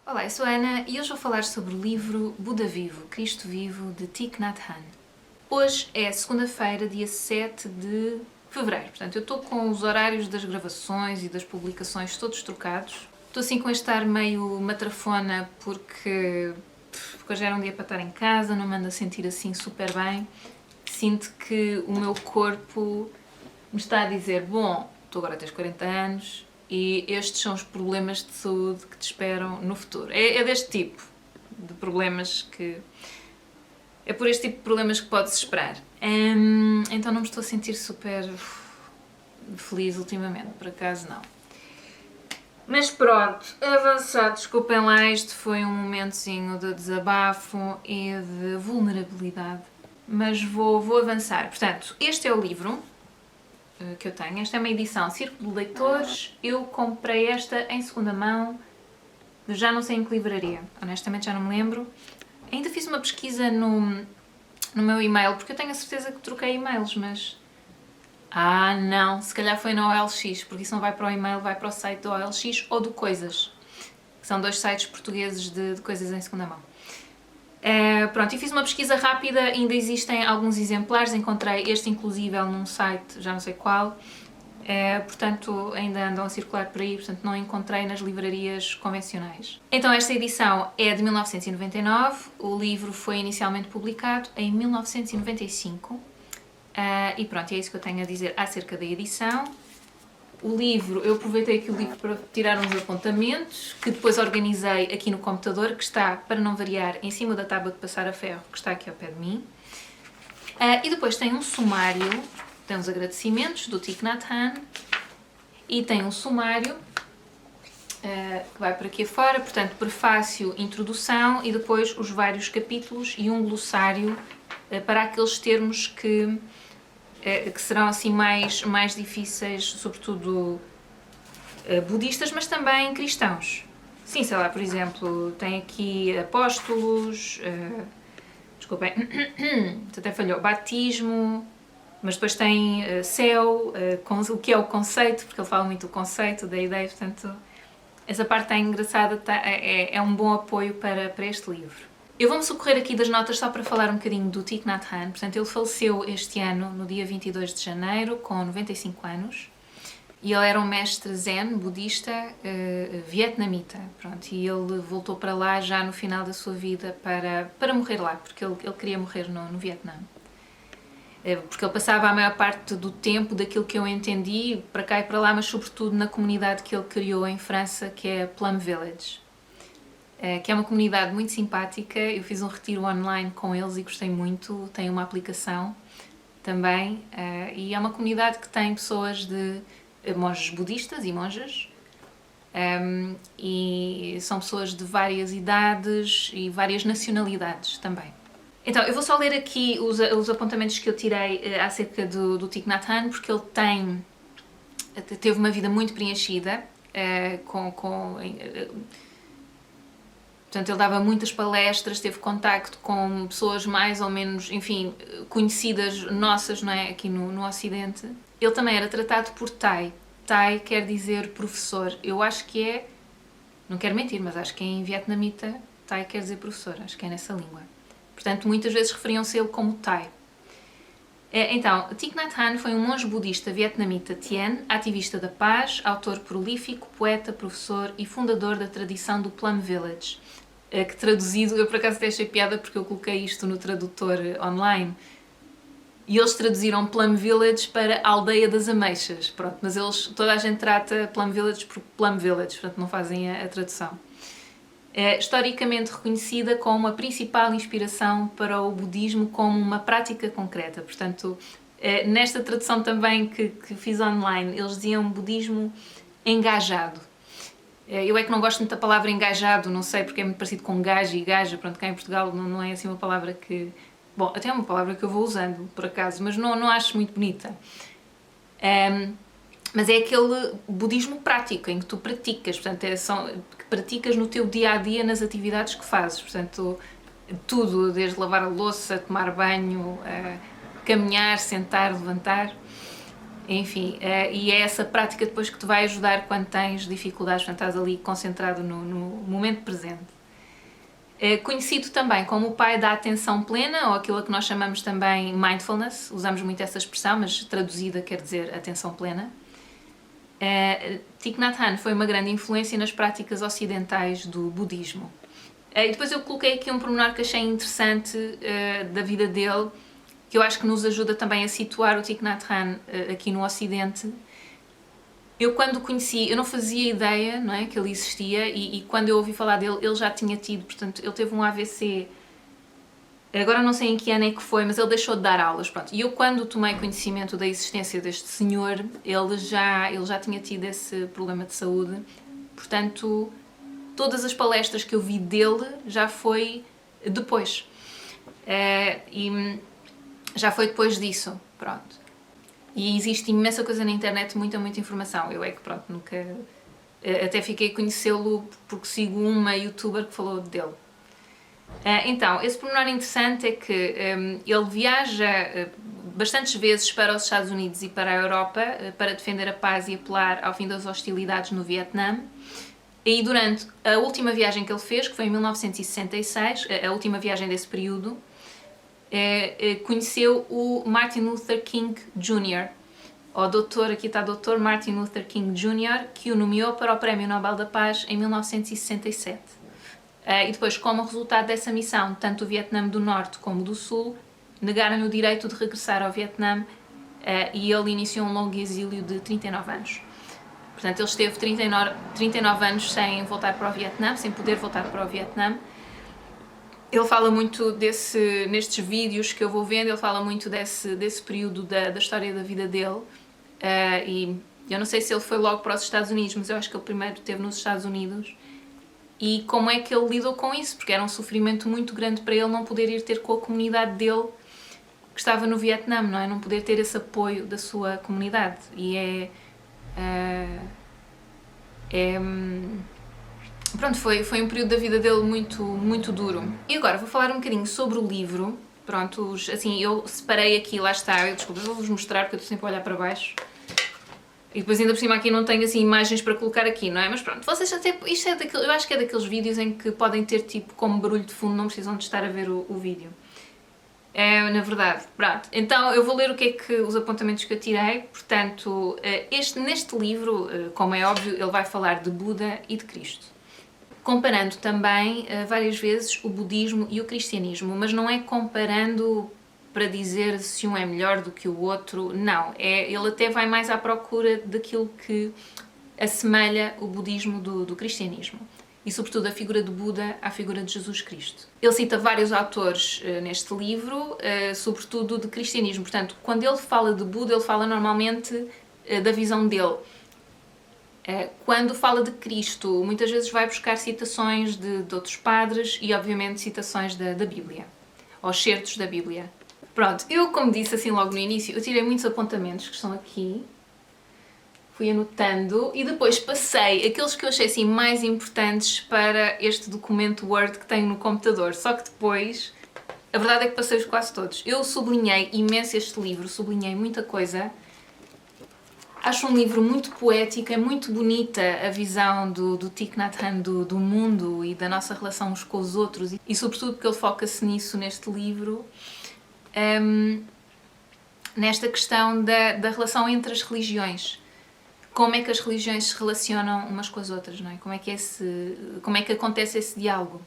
Olá, eu sou a Ana e hoje vou falar sobre o livro Buda Vivo, Cristo Vivo, de Thich Nhat Hanh. Hoje é segunda-feira, dia 7 de fevereiro, portanto eu estou com os horários das gravações e das publicações todos trocados. Estou assim com este ar meio matrafona porque hoje era um dia para estar em casa, não me ando a sentir assim super bem. Sinto que o meu corpo me está a dizer, bom, tu agora tens 40 anos, e estes são os problemas de saúde que te esperam no futuro. É deste tipo de problemas que... É por este tipo de problemas que pode-se esperar. Então não me estou a sentir super feliz ultimamente, por acaso não. Mas pronto, avançado, desculpem lá, isto foi um momentozinho de desabafo e de vulnerabilidade. Mas vou avançar. Portanto, este é o livro que eu tenho. Esta é uma edição Círculo de Leitores. Eu comprei esta em segunda mão, já não sei em que livraria, honestamente já não me lembro. Ainda fiz uma pesquisa no meu e-mail, porque eu tenho a certeza que troquei e-mails, mas... não, se calhar foi na OLX, porque isso não vai para o e-mail, vai para o site do OLX ou do Coisas, que são dois sites portugueses de coisas em segunda mão. Pronto, e fiz uma pesquisa rápida, ainda existem alguns exemplares, encontrei este inclusive num site, já não sei qual, portanto ainda andam a circular por aí, portanto não encontrei nas livrarias convencionais. Então esta edição é de 1999, o livro foi inicialmente publicado em 1995, e pronto, é isso que eu tenho a dizer acerca da edição. O livro, eu aproveitei aqui o livro para tirar uns apontamentos, que depois organizei aqui no computador, que está, para não variar, em cima da tábua de passar a ferro, que está aqui ao pé de mim. E depois tem um sumário, tem os agradecimentos do Thich Nhat Hanh, e tem um sumário que vai por aqui afora, portanto, prefácio, introdução, e depois os vários capítulos e um glossário para aqueles termos que serão assim mais difíceis, sobretudo budistas, mas também cristãos. Sim, sei lá, por exemplo, tem aqui apóstolos, desculpem, até falhou, batismo, mas depois tem céu, o que é o conceito, porque ele fala muito do conceito, da ideia, portanto, essa parte é engraçada, é um bom apoio para este livro. Eu vou-me socorrer aqui das notas só para falar um bocadinho do Thich Nhat Hanh. Portanto, ele faleceu este ano, no dia 22 de janeiro, com 95 anos. E ele era um mestre zen, budista, vietnamita. Pronto, e ele voltou para lá já no final da sua vida para morrer lá, porque ele queria morrer no Vietnã. Porque ele passava a maior parte do tempo, daquilo que eu entendi, para cá e para lá, mas sobretudo na comunidade que ele criou em França, que é Plum Village. Que é uma comunidade muito simpática. Eu fiz um retiro online com eles e gostei muito, tem uma aplicação também, e é uma comunidade que tem pessoas de monges budistas e monjas, e são pessoas de várias idades e várias nacionalidades também. Então, eu vou só ler aqui os apontamentos que eu tirei acerca do Thich Nhat Hanh, porque ele teve uma vida muito preenchida, portanto, ele dava muitas palestras, teve contacto com pessoas mais ou menos, enfim, conhecidas nossas, não é? Aqui no Ocidente. Ele também era tratado por Thai. Thai quer dizer professor. Eu acho que é, não quero mentir, mas acho que em vietnamita Thai quer dizer professor, acho que é nessa língua. Portanto, muitas vezes referiam-se a ele como Thai. Então, Thich Nhat Hanh foi um monge budista vietnamita Tien, ativista da paz, autor prolífico, poeta, professor e fundador da tradição do Plum Village, que traduzido, eu por acaso até achei piada porque eu coloquei isto no tradutor online, e eles traduziram Plum Village para Aldeia das Ameixas, pronto, mas toda a gente trata Plum Village por Plum Village, portanto não fazem a tradução. É historicamente reconhecida como a principal inspiração para o budismo como uma prática concreta. Portanto, nesta tradução também que fiz online, eles diziam budismo engajado. Eu é que não gosto muito da palavra engajado, não sei, porque é muito parecido com gajo e gaja. Pronto, cá em Portugal não é assim uma palavra que... Bom, até é uma palavra que eu vou usando, por acaso, mas não acho muito bonita. Mas é aquele budismo prático, em que tu praticas, portanto, que praticas no teu dia-a-dia nas atividades que fazes, portanto, tudo, desde lavar a louça, tomar banho, caminhar, sentar, levantar. Enfim, e é essa prática depois que te vai ajudar quando tens dificuldades, quando estás ali concentrado no momento presente. Conhecido também como o pai da atenção plena, ou aquilo que nós chamamos também mindfulness, usamos muito essa expressão, mas traduzida quer dizer atenção plena. Thich Nhat Hanh foi uma grande influência nas práticas ocidentais do budismo. E depois eu coloquei aqui um pormenor que achei interessante da vida dele, que eu acho que nos ajuda também a situar o Thich Nhat Hanh aqui no Ocidente. Eu quando o conheci, eu não fazia ideia, não é, que ele existia, e quando eu ouvi falar dele, ele já tinha tido, portanto, ele teve um AVC, agora não sei em que ano é que foi, mas ele deixou de dar aulas, pronto. E eu quando tomei conhecimento da existência deste senhor, ele já tinha tido esse problema de saúde, portanto, todas as palestras que eu vi dele já foi depois. E já foi depois disso, pronto. E existe imensa coisa na internet, muita informação. Eu é que, pronto, nunca... Até fiquei a conhecê-lo porque sigo uma youtuber que falou dele. Então, esse pormenor interessante é que ele viaja bastantes vezes para os Estados Unidos e para a Europa para defender a paz e apelar ao fim das hostilidades no Vietnã. E durante a última viagem que ele fez, que foi em 1966, a última viagem desse período, conheceu o Martin Luther King Jr., aqui está Dr. Martin Luther King Jr., que o nomeou para o Prémio Nobel da Paz em 1967. E depois, como resultado dessa missão, tanto o Vietnã do Norte como do Sul negaram-lhe o direito de regressar ao Vietnã e ele iniciou um longo exílio de 39 anos. Portanto, ele esteve 39 anos sem voltar para o Vietnã, sem poder voltar para o Vietnã. Ele fala muito nestes vídeos que eu vou vendo, ele fala muito desse período da história da vida dele. E eu não sei se ele foi logo para os Estados Unidos, mas eu acho que ele primeiro esteve nos Estados Unidos. E como é que ele lidou com isso? Porque era um sofrimento muito grande para ele não poder ir ter com a comunidade dele que estava no Vietnã, não é? Não poder ter esse apoio da sua comunidade. E pronto, foi um período da vida dele muito duro. E agora vou falar um bocadinho sobre o livro. Pronto, assim, eu separei aqui, lá está, desculpa, vou-vos mostrar porque eu estou sempre a olhar para baixo. E depois ainda por cima aqui não tenho assim imagens para colocar aqui, não é? Mas pronto, vocês até, isto é eu acho que é daqueles vídeos em que podem ter tipo como barulho de fundo, não precisam de estar a ver o vídeo. Na verdade, pronto. Então eu vou ler o que é que os apontamentos que eu tirei. Portanto, neste livro, como é óbvio, ele vai falar de Buda e de Cristo. Comparando também várias vezes o budismo e o cristianismo, mas não é comparando para dizer se um é melhor do que o outro, não. Ele até vai mais à procura daquilo que assemelha o budismo do cristianismo. E sobretudo a figura de Buda à figura de Jesus Cristo. Ele cita vários autores neste livro, sobretudo de cristianismo. Portanto, quando ele fala de Buda, ele fala normalmente da visão dele. Quando fala de Cristo, muitas vezes vai buscar citações de outros padres e, obviamente, citações da Bíblia, ou excertos da Bíblia. Pronto, eu, como disse assim logo no início, eu tirei muitos apontamentos que estão aqui, fui anotando e depois passei aqueles que eu achei assim mais importantes para este documento Word que tenho no computador, só que depois, a verdade é que passei-os quase todos. Eu sublinhei imenso este livro, sublinhei muita coisa. Acho um livro muito poético, é muito bonita a visão do Thich Nhat Hanh do mundo e da nossa relação uns com os outros e sobretudo porque ele foca-se nisso neste livro, nesta questão da relação entre as religiões. Como é que as religiões se relacionam umas com as outras, não é? Como é que acontece esse diálogo?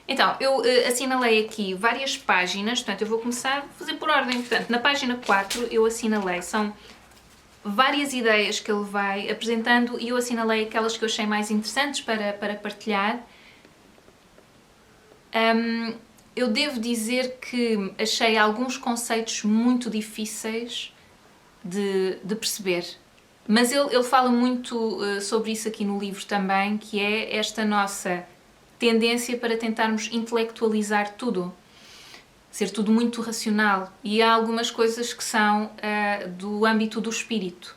Então, eu assinalei aqui várias páginas, portanto eu vou começar a fazer por ordem. Portanto, na página 4 eu assinalei, são várias ideias que ele vai apresentando e eu assinalei aquelas que eu achei mais interessantes para partilhar. Eu devo dizer que achei alguns conceitos muito difíceis de perceber, mas ele fala muito sobre isso aqui no livro também, que é esta nossa tendência para tentarmos intelectualizar tudo. Ser tudo muito racional, e há algumas coisas que são do âmbito do espírito.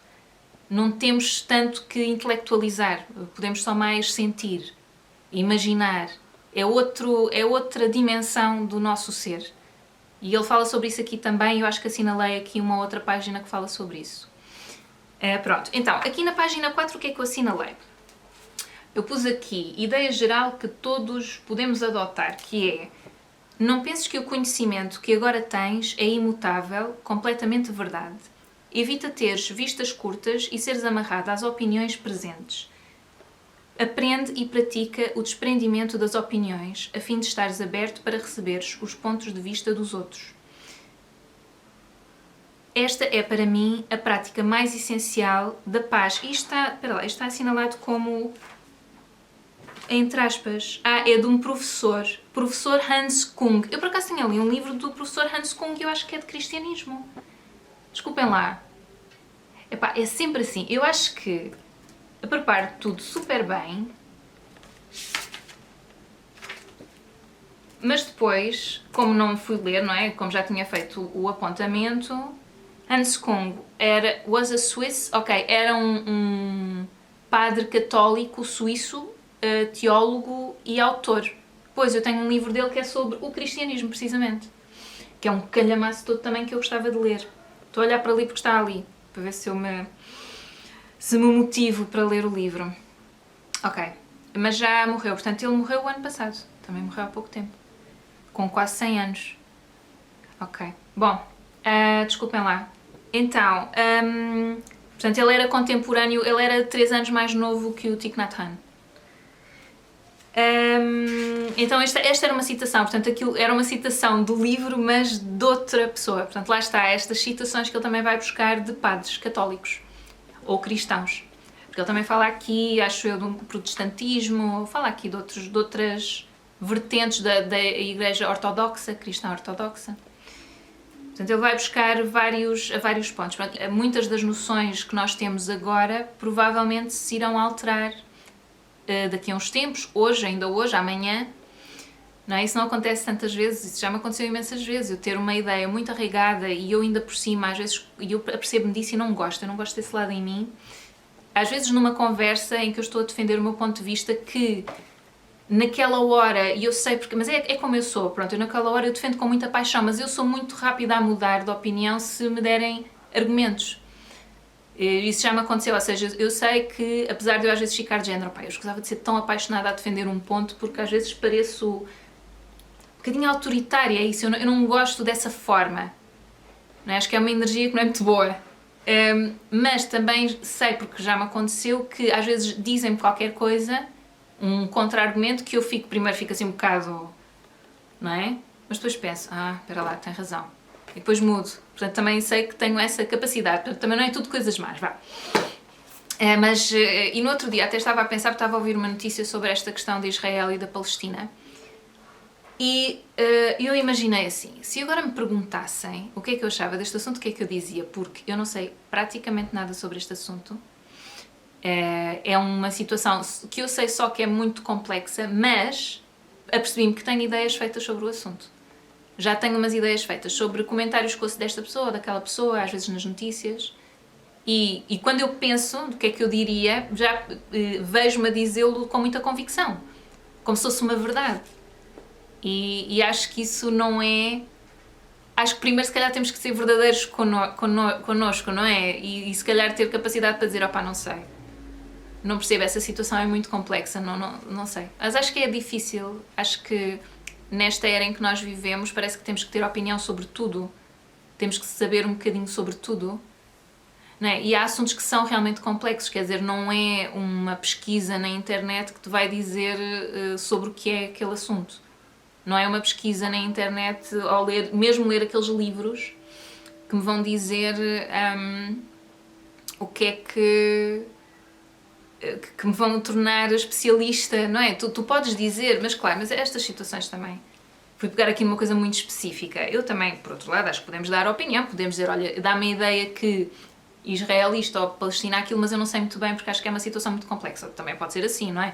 Não temos tanto que intelectualizar, podemos só mais sentir, imaginar. É outra dimensão do nosso ser. E ele fala sobre isso aqui também, eu acho que assinalei aqui uma outra página que fala sobre isso. Pronto, então, aqui na página 4 o que é que eu assinalei? Eu pus aqui, ideia geral que todos podemos adotar, que é: não penses que o conhecimento que agora tens é imutável, completamente verdade. Evita teres vistas curtas e seres amarrado às opiniões presentes. Aprende e pratica o desprendimento das opiniões, a fim de estares aberto para receberes os pontos de vista dos outros. Esta é, para mim, a prática mais essencial da paz. E está assinalado como, entre aspas, é de um professor Hans Kung. Eu, por acaso, tenho ali um livro do professor Hans Kung e eu acho que é de cristianismo. Desculpem lá. Epá, é sempre assim. Eu acho que eu preparo tudo super bem, mas depois, como não fui ler, não é? Como já tinha feito o apontamento, Hans Kung was a Swiss, era um padre católico suíço, teólogo e autor. Pois, eu tenho um livro dele que é sobre o cristianismo, precisamente, que é um calhamaço todo também que eu gostava de ler. Estou a olhar para ali porque está ali, para ver se me motivo para ler o livro. Ok, mas já morreu, portanto ele morreu o ano passado, também morreu há pouco tempo, com quase 100 anos. Ok, bom, desculpem lá. Então, portanto ele era contemporâneo, ele era 3 anos mais novo que o Thich Nhat Hanh. Então esta era uma citação, portanto aquilo era uma citação do livro, mas de outra pessoa. Portanto lá está, estas citações que ele também vai buscar de padres católicos ou cristãos, porque ele também fala aqui, acho eu, do protestantismo, fala aqui de outras vertentes da igreja ortodoxa, cristã ortodoxa. Portanto, ele vai buscar vários pontos. Muitas das noções que nós temos agora provavelmente se irão alterar daqui a uns tempos, ainda hoje, amanhã. Não é? Isso não acontece tantas vezes, isso já me aconteceu imensas vezes, eu ter uma ideia muito arraigada e eu ainda por cima, às vezes, eu apercebo-me disso e eu não gosto desse lado em mim. Às vezes numa conversa em que eu estou a defender o meu ponto de vista, que naquela hora, e eu sei porque, mas é como eu sou, pronto, eu naquela hora eu defendo com muita paixão, mas eu sou muito rápida a mudar de opinião se me derem argumentos. Isso já me aconteceu, ou seja, eu sei que, apesar de eu às vezes ficar de género, eu escusava de ser tão apaixonada a defender um ponto, porque às vezes pareço um bocadinho autoritária, é isso, eu não gosto dessa forma, não é? Acho que é uma energia que não é muito boa. Mas também sei, porque já me aconteceu, que às vezes dizem-me qualquer coisa, um contra-argumento, que eu primeiro fico assim um bocado, não é? Mas depois penso, espera lá, tem razão. E depois mudo. Portanto, também sei que tenho essa capacidade. Portanto, também não é tudo coisas más, vá. E no outro dia até estava a pensar, porque estava a ouvir uma notícia sobre esta questão de Israel e da Palestina. E eu imaginei assim, se agora me perguntassem o que é que eu achava deste assunto, o que é que eu dizia? Porque eu não sei praticamente nada sobre este assunto. É uma situação que eu sei só que é muito complexa, mas apercebi-me que tenho ideias feitas sobre o assunto. Já tenho umas ideias feitas sobre comentários que ouço desta pessoa ou daquela pessoa, às vezes nas notícias. E quando eu penso do que é que eu diria, já vejo-me a dizê-lo com muita convicção, como se fosse uma verdade. E acho que isso não é... Acho que primeiro se calhar temos que ser verdadeiros connosco, não é? E se calhar ter capacidade para dizer, não sei, não percebo, essa situação é muito complexa, não sei. Mas acho que é difícil, acho que nesta era em que nós vivemos parece que temos que ter opinião sobre tudo, temos que saber um bocadinho sobre tudo. Não é? E há assuntos que são realmente complexos, quer dizer, não é uma pesquisa na internet que te vai dizer sobre o que é aquele assunto. Não é uma pesquisa na internet, ou mesmo ler aqueles livros que me vão dizer o que é que me vão tornar especialista, não é? Tu podes dizer, mas claro, mas estas situações também. Fui pegar aqui numa coisa muito específica. Eu também, por outro lado, acho que podemos dar opinião, podemos dizer, olha, dá-me a ideia que Israel isto ou Palestina aquilo, mas eu não sei muito bem porque acho que é uma situação muito complexa. Também pode ser assim, não é?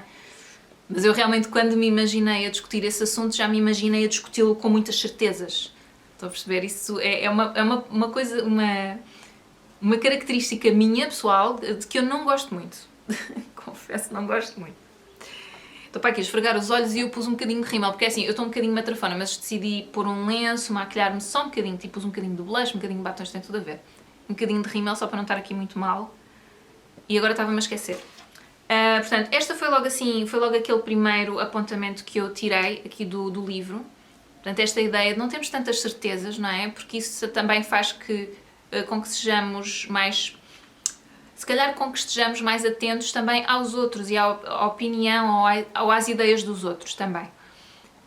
Mas eu realmente, quando me imaginei a discutir esse assunto, já me imaginei a discuti-lo com muitas certezas. Estou a perceber? Isso é uma coisa, uma característica minha, pessoal, de que eu não gosto muito. Confesso, não gosto muito. Estou para aqui a esfregar os olhos e eu pus um bocadinho de rímel, porque é assim, eu estou um bocadinho matrafona, mas decidi pôr um lenço, maquilhar-me só um bocadinho, tipo pus um bocadinho de blush, um bocadinho de batom, isto tem tudo a ver. Um bocadinho de rímel, só para não estar aqui muito mal. E agora estava-me a esquecer. Portanto, esta foi logo assim, foi logo aquele primeiro apontamento que eu tirei aqui do livro. Portanto, esta ideia de não termos tantas certezas, não é? Porque isso também faz com que sejamos mais... Se calhar com que estejamos mais atentos também aos outros e à opinião ou às ideias dos outros também.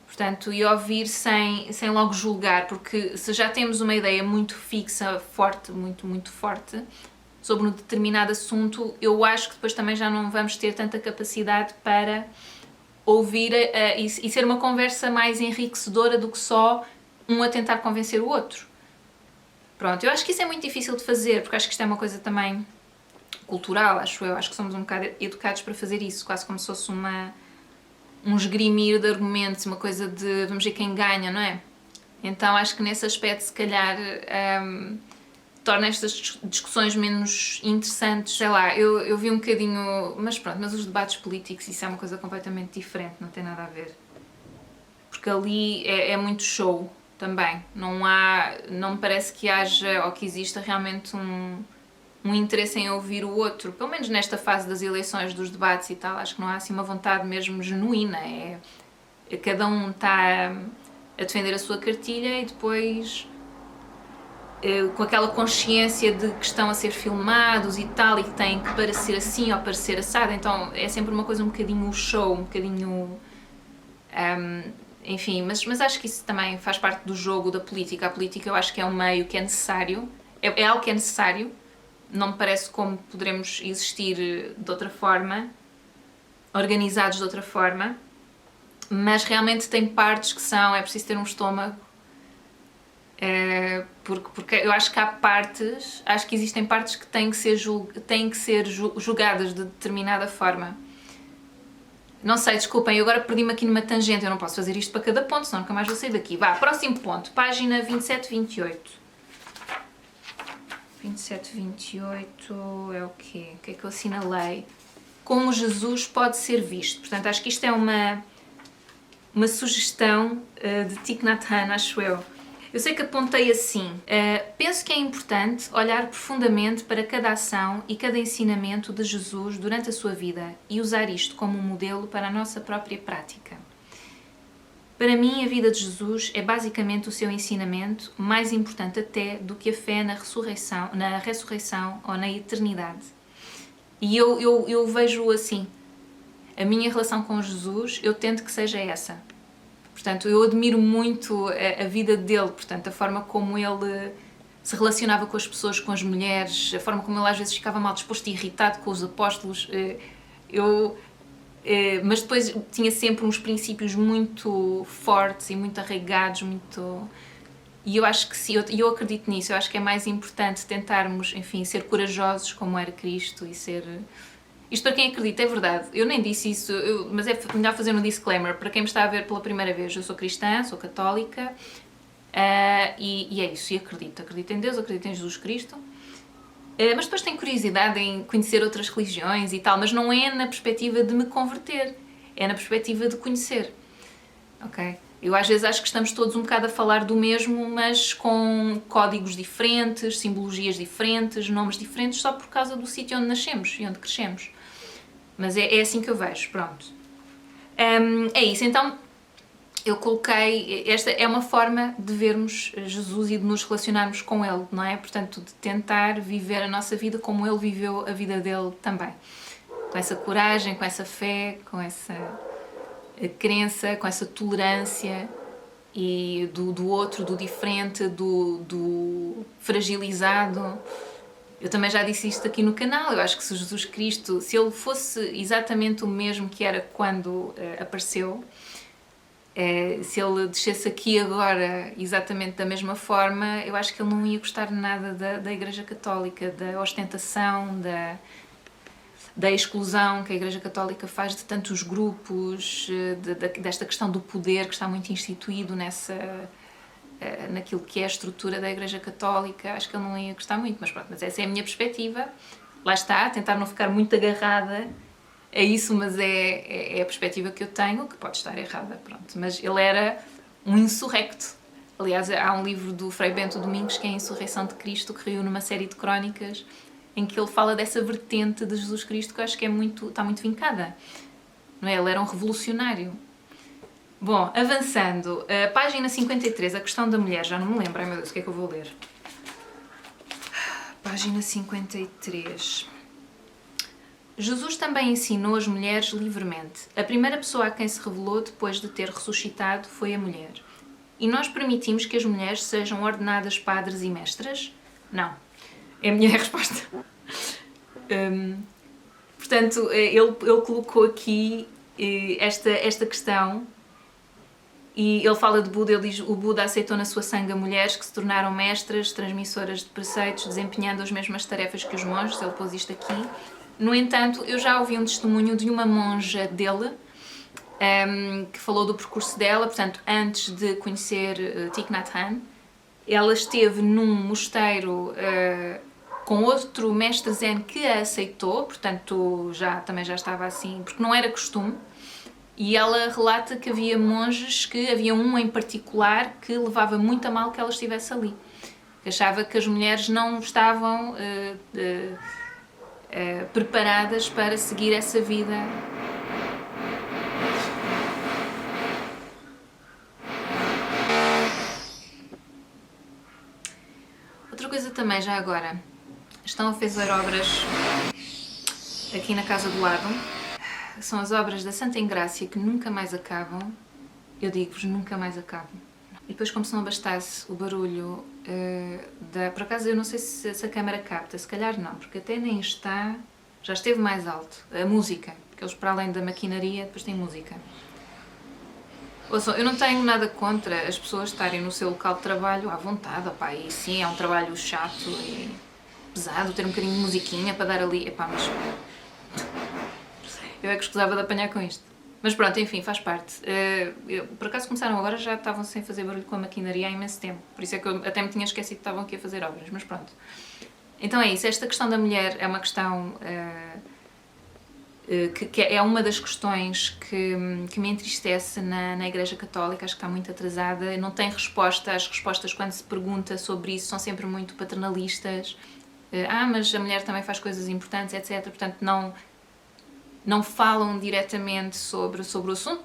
Portanto, e ouvir sem logo julgar, porque se já temos uma ideia muito fixa, forte, muito forte, sobre um determinado assunto, eu acho que depois também já não vamos ter tanta capacidade para ouvir e ser uma conversa mais enriquecedora do que só um a tentar convencer o outro. Pronto, eu acho que isso é muito difícil de fazer, porque acho que isto é uma coisa também cultural, acho eu. Acho que somos um bocado educados para fazer isso, quase como se fosse um esgrimir de argumentos, uma coisa de vamos ver quem ganha, não é? Então acho que nesse aspecto, se calhar, torna estas discussões menos interessantes. Sei lá, eu vi um bocadinho... Mas pronto, mas os debates políticos, isso é uma coisa completamente diferente, não tem nada a ver. Porque ali é muito show também. Não me parece que haja, ou que exista realmente um interesse em ouvir o outro. Pelo menos nesta fase das eleições, dos debates e tal, acho que não há assim uma vontade mesmo genuína. Cada um está a defender a sua cartilha e depois... com aquela consciência de que estão a ser filmados e tal, e que têm que parecer assim ou parecer assado, então é sempre uma coisa um bocadinho show, um bocadinho... enfim, mas acho que isso também faz parte do jogo da política. A política eu acho que é um meio que é necessário, é algo que é necessário, não me parece como poderemos existir de outra forma, organizados de outra forma, mas realmente tem partes que é preciso ter um estômago. Porque eu acho que há partes, acho que existem partes que têm que ser julgadas de determinada forma. Não sei, desculpem, eu agora perdi-me aqui numa tangente, eu não posso fazer isto para cada ponto, senão nunca mais vou sair daqui. Vá, próximo ponto, página 27-28. 27-28 é o quê? O que é que eu assinalei? Como Jesus pode ser visto. Portanto, acho que isto é uma sugestão de Thich Nhat Hanh, acho eu. Eu sei que apontei assim. Penso que é importante olhar profundamente para cada ação e cada ensinamento de Jesus durante a sua vida e usar isto como um modelo para a nossa própria prática. Para mim, a vida de Jesus é basicamente o seu ensinamento, mais importante até do que a fé na ressurreição ou na eternidade. E eu vejo assim. A minha relação com Jesus, eu tento que seja essa. Portanto, eu admiro muito a vida dele, portanto, a forma como ele se relacionava com as pessoas, com as mulheres, a forma como ele às vezes ficava mal disposto e irritado com os apóstolos. Mas depois tinha sempre uns princípios muito fortes e muito arraigados, E eu acho que sim, eu acredito nisso, eu acho que é mais importante tentarmos, enfim, ser corajosos como era Cristo e ser... Isto para quem acredita, é verdade. Eu nem disse isso, mas é melhor fazer um disclaimer. Para quem me está a ver pela primeira vez, eu sou cristã, sou católica, e é isso, e acredito. Acredito em Deus, acredito em Jesus Cristo. Mas depois tenho curiosidade em conhecer outras religiões e tal, mas não é na perspectiva de me converter, é na perspectiva de conhecer. Ok? Eu às vezes acho que estamos todos um bocado a falar do mesmo, mas com códigos diferentes, simbologias diferentes, nomes diferentes, só por causa do sítio onde nascemos e onde crescemos. Mas é assim que eu vejo, pronto. É isso, então eu coloquei, esta é uma forma de vermos Jesus e de nos relacionarmos com Ele, não é? Portanto, de tentar viver a nossa vida como Ele viveu a vida dele também. Com essa coragem, com essa fé, com essa crença, com essa tolerância e do outro, do diferente, do fragilizado. Eu também já disse isto aqui no canal, eu acho que se Jesus Cristo, se Ele fosse exatamente o mesmo que era quando apareceu, se Ele descesse aqui agora exatamente da mesma forma, eu acho que Ele não ia gostar nada da Igreja Católica, da ostentação, da exclusão que a Igreja Católica faz de tantos grupos, desta questão do poder que está muito instituído naquilo que é a estrutura da Igreja Católica. Acho que ele não ia gostar muito, mas pronto, mas essa é a minha perspectiva. Lá está, tentar não ficar muito agarrada a isso, mas é a perspectiva que eu tenho, que pode estar errada, pronto. Mas ele era um insurrecto. Aliás, há um livro do Frei Bento Domingos que é a Insurreição de Cristo, que reúne uma série de crónicas em que ele fala dessa vertente de Jesus Cristo que eu acho que está muito vincada. Não é? Ele era um revolucionário. Bom, avançando, a página 53, a questão da mulher, já não me lembro, ai meu Deus, o que é que eu vou ler? Página 53. Jesus também ensinou as mulheres livremente. A primeira pessoa a quem se revelou depois de ter ressuscitado foi a mulher. E nós permitimos que as mulheres sejam ordenadas padres e mestras? Não. É a minha resposta. Portanto, ele colocou aqui esta questão e ele fala de Buda, ele diz o Buda aceitou na sua sanga mulheres que se tornaram mestras, transmissoras de preceitos, desempenhando as mesmas tarefas que os monges, ele pôs isto aqui. No entanto, eu já ouvi um testemunho de uma monja dele que falou do percurso dela, portanto, antes de conhecer Thich Nhat Hanh, ela esteve num mosteiro com outro mestre zen que a aceitou, portanto, também já estava assim, porque não era costume, e ela relata que havia monges, que havia um em particular que levava muito a mal que ela estivesse ali. Achava que as mulheres não estavam preparadas para seguir essa vida. Outra coisa também, já agora, estão a fazer obras aqui na casa do lado. São as obras da Santa Engrácia que nunca mais acabam. Eu digo-vos, nunca mais acabam. E depois, como se não bastasse o barulho por acaso eu não sei se a câmara capta, se calhar não, porque até nem está, já esteve mais alto. A música, que eles para além da maquinaria, depois têm música. Ouçam, eu não tenho nada contra as pessoas estarem no seu local de trabalho à vontade, opá, e sim, é um trabalho chato e pesado, ter um bocadinho de musiquinha para dar ali, epá, mas eu é que escusava de apanhar com isto. Mas pronto, enfim, faz parte. Por acaso começaram agora, já estavam sem fazer barulho com a maquinaria há imenso tempo. Por isso é que eu até me tinha esquecido que estavam aqui a fazer obras, mas pronto. Então é isso, esta questão da mulher é uma questão que é uma das questões que me entristece na Igreja Católica, acho que está muito atrasada, não tem resposta, as respostas quando se pergunta sobre isso são sempre muito paternalistas. Mas a mulher também faz coisas importantes, etc. Portanto, não falam diretamente sobre o assunto,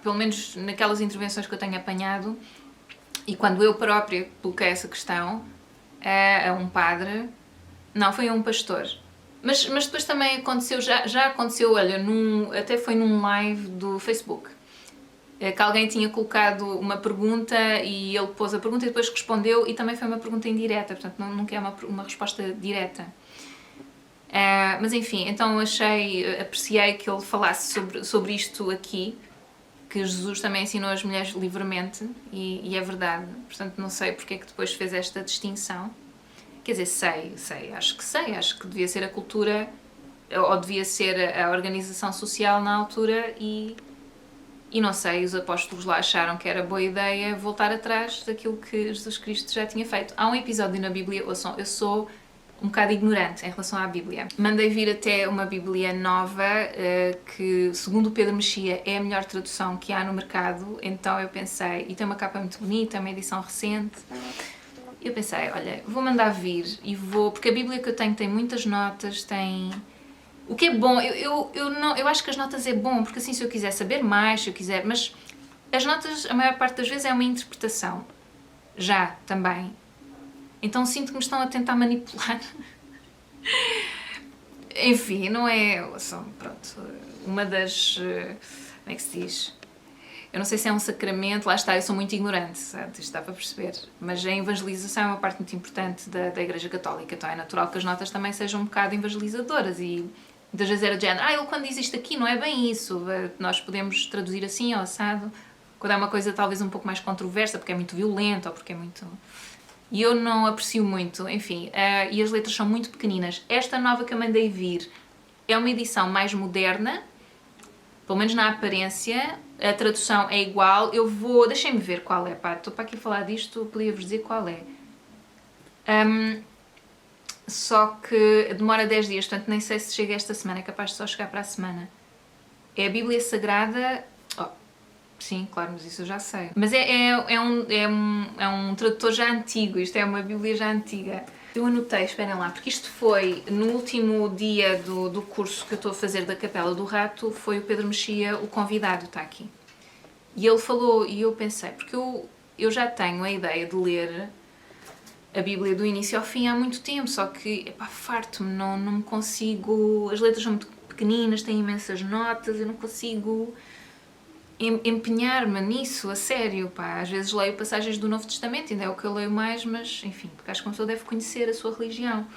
pelo menos naquelas intervenções que eu tenho apanhado, e quando eu própria coloquei essa questão a um padre, não, foi a um pastor, mas depois também aconteceu, já aconteceu, olha, até foi num live do Facebook, que alguém tinha colocado uma pergunta e ele pôs a pergunta e depois respondeu, e também foi uma pergunta indireta, portanto nunca é uma resposta direta. Mas enfim, então apreciei que ele falasse sobre isto aqui, que Jesus também ensinou as mulheres livremente, e é verdade, portanto não sei porque é que depois fez esta distinção. Quer dizer, acho que devia ser a cultura, ou devia ser a organização social na altura, e não sei, os apóstolos lá acharam que era boa ideia voltar atrás daquilo que Jesus Cristo já tinha feito. Há um episódio na Bíblia, ouçam, eu sou um bocado ignorante em relação à Bíblia. Mandei vir até uma Bíblia nova, que, segundo o Pedro Mexia, é a melhor tradução que há no mercado, então eu pensei, e tem uma capa muito bonita, é uma edição recente, eu pensei, olha, vou mandar vir e porque a Bíblia que eu tenho tem muitas notas, o que é bom, eu acho que as notas é bom, porque assim se eu quiser saber mais, mas as notas, a maior parte das vezes é uma interpretação, já, também. Então sinto que me estão a tentar manipular. Enfim, não é... Pronto, uma das... Como é que se diz? Eu não sei se é um sacramento, lá está, eu sou muito ignorante, sabe? Isto dá para perceber. Mas a evangelização é uma parte muito importante da Igreja Católica, então é natural que as notas também sejam um bocado evangelizadoras, e muitas vezes era de género, ele quando diz isto aqui não é bem isso, nós podemos traduzir assim ou assado, quando é uma coisa talvez um pouco mais controversa, porque é muito violento ou porque é muito... E eu não aprecio muito, enfim, e as letras são muito pequeninas. Esta nova que eu mandei vir é uma edição mais moderna, pelo menos na aparência, a tradução é igual. Deixem-me ver qual é, estou para aqui a falar disto, podia-vos dizer qual é. Só que demora 10 dias, portanto nem sei se chega esta semana, é capaz de só chegar para a semana. É a Bíblia Sagrada... Sim, claro, mas isso eu já sei. Mas é um tradutor já antigo, isto é uma Bíblia já antiga. Eu anotei, esperem lá, porque isto foi no último dia do curso que eu estou a fazer da Capela do Rato, foi o Pedro Mexia, o convidado, está aqui. E ele falou, e eu pensei, porque eu já tenho a ideia de ler a Bíblia do início ao fim há muito tempo, só que, epá, farto-me, não me consigo... As letras são muito pequeninas, têm imensas notas, eu não consigo empenhar-me nisso, a sério, pá. Às vezes leio passagens do Novo Testamento, ainda é o que eu leio mais, mas, enfim, porque acho que uma pessoa deve conhecer a sua religião.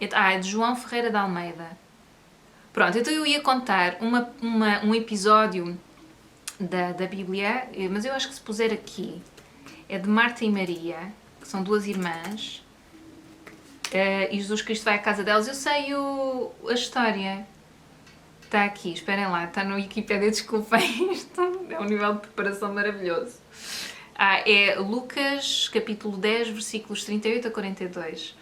É de João Ferreira de Almeida. Pronto, então eu ia contar um episódio da Bíblia, mas eu acho que se puser aqui, é de Marta e Maria, que são duas irmãs, e Jesus Cristo vai à casa delas. Eu sei a história. Está aqui, esperem lá, está no Wikipedia, desculpem, isto é um nível de preparação maravilhoso. É Lucas, capítulo 10, versículos 38 a 42.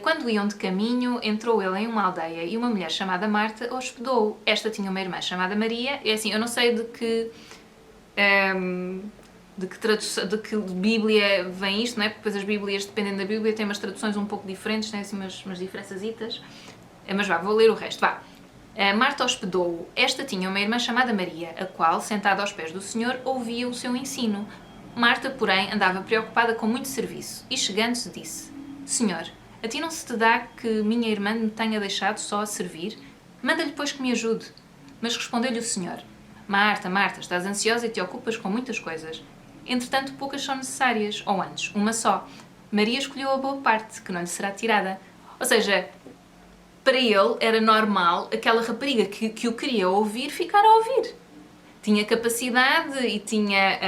Quando iam de caminho, entrou ele em uma aldeia e uma mulher chamada Marta hospedou-o. Esta tinha uma irmã chamada Maria. É assim, eu não sei de que tradução, de que Bíblia vem isto, não é? Porque depois as Bíblias, dependendo da Bíblia, têm umas traduções um pouco diferentes, têm assim umas diferençazitas. Mas vá, vou ler o resto, vá. Marta hospedou-o. Esta tinha uma irmã chamada Maria, a qual, sentada aos pés do Senhor, ouvia o seu ensino. Marta, porém, andava preocupada com muito serviço e, chegando-se, disse: Senhor, a ti não se te dá que minha irmã me tenha deixado só a servir? Manda-lhe, pois, que me ajude. Mas respondeu-lhe o Senhor: Marta, Marta, estás ansiosa e te ocupas com muitas coisas. Entretanto, poucas são necessárias, ou antes, uma só. Maria escolheu a boa parte, que não lhe será tirada. Ou seja, para ele era normal aquela rapariga que o queria ouvir ficar a ouvir. Tinha capacidade e tinha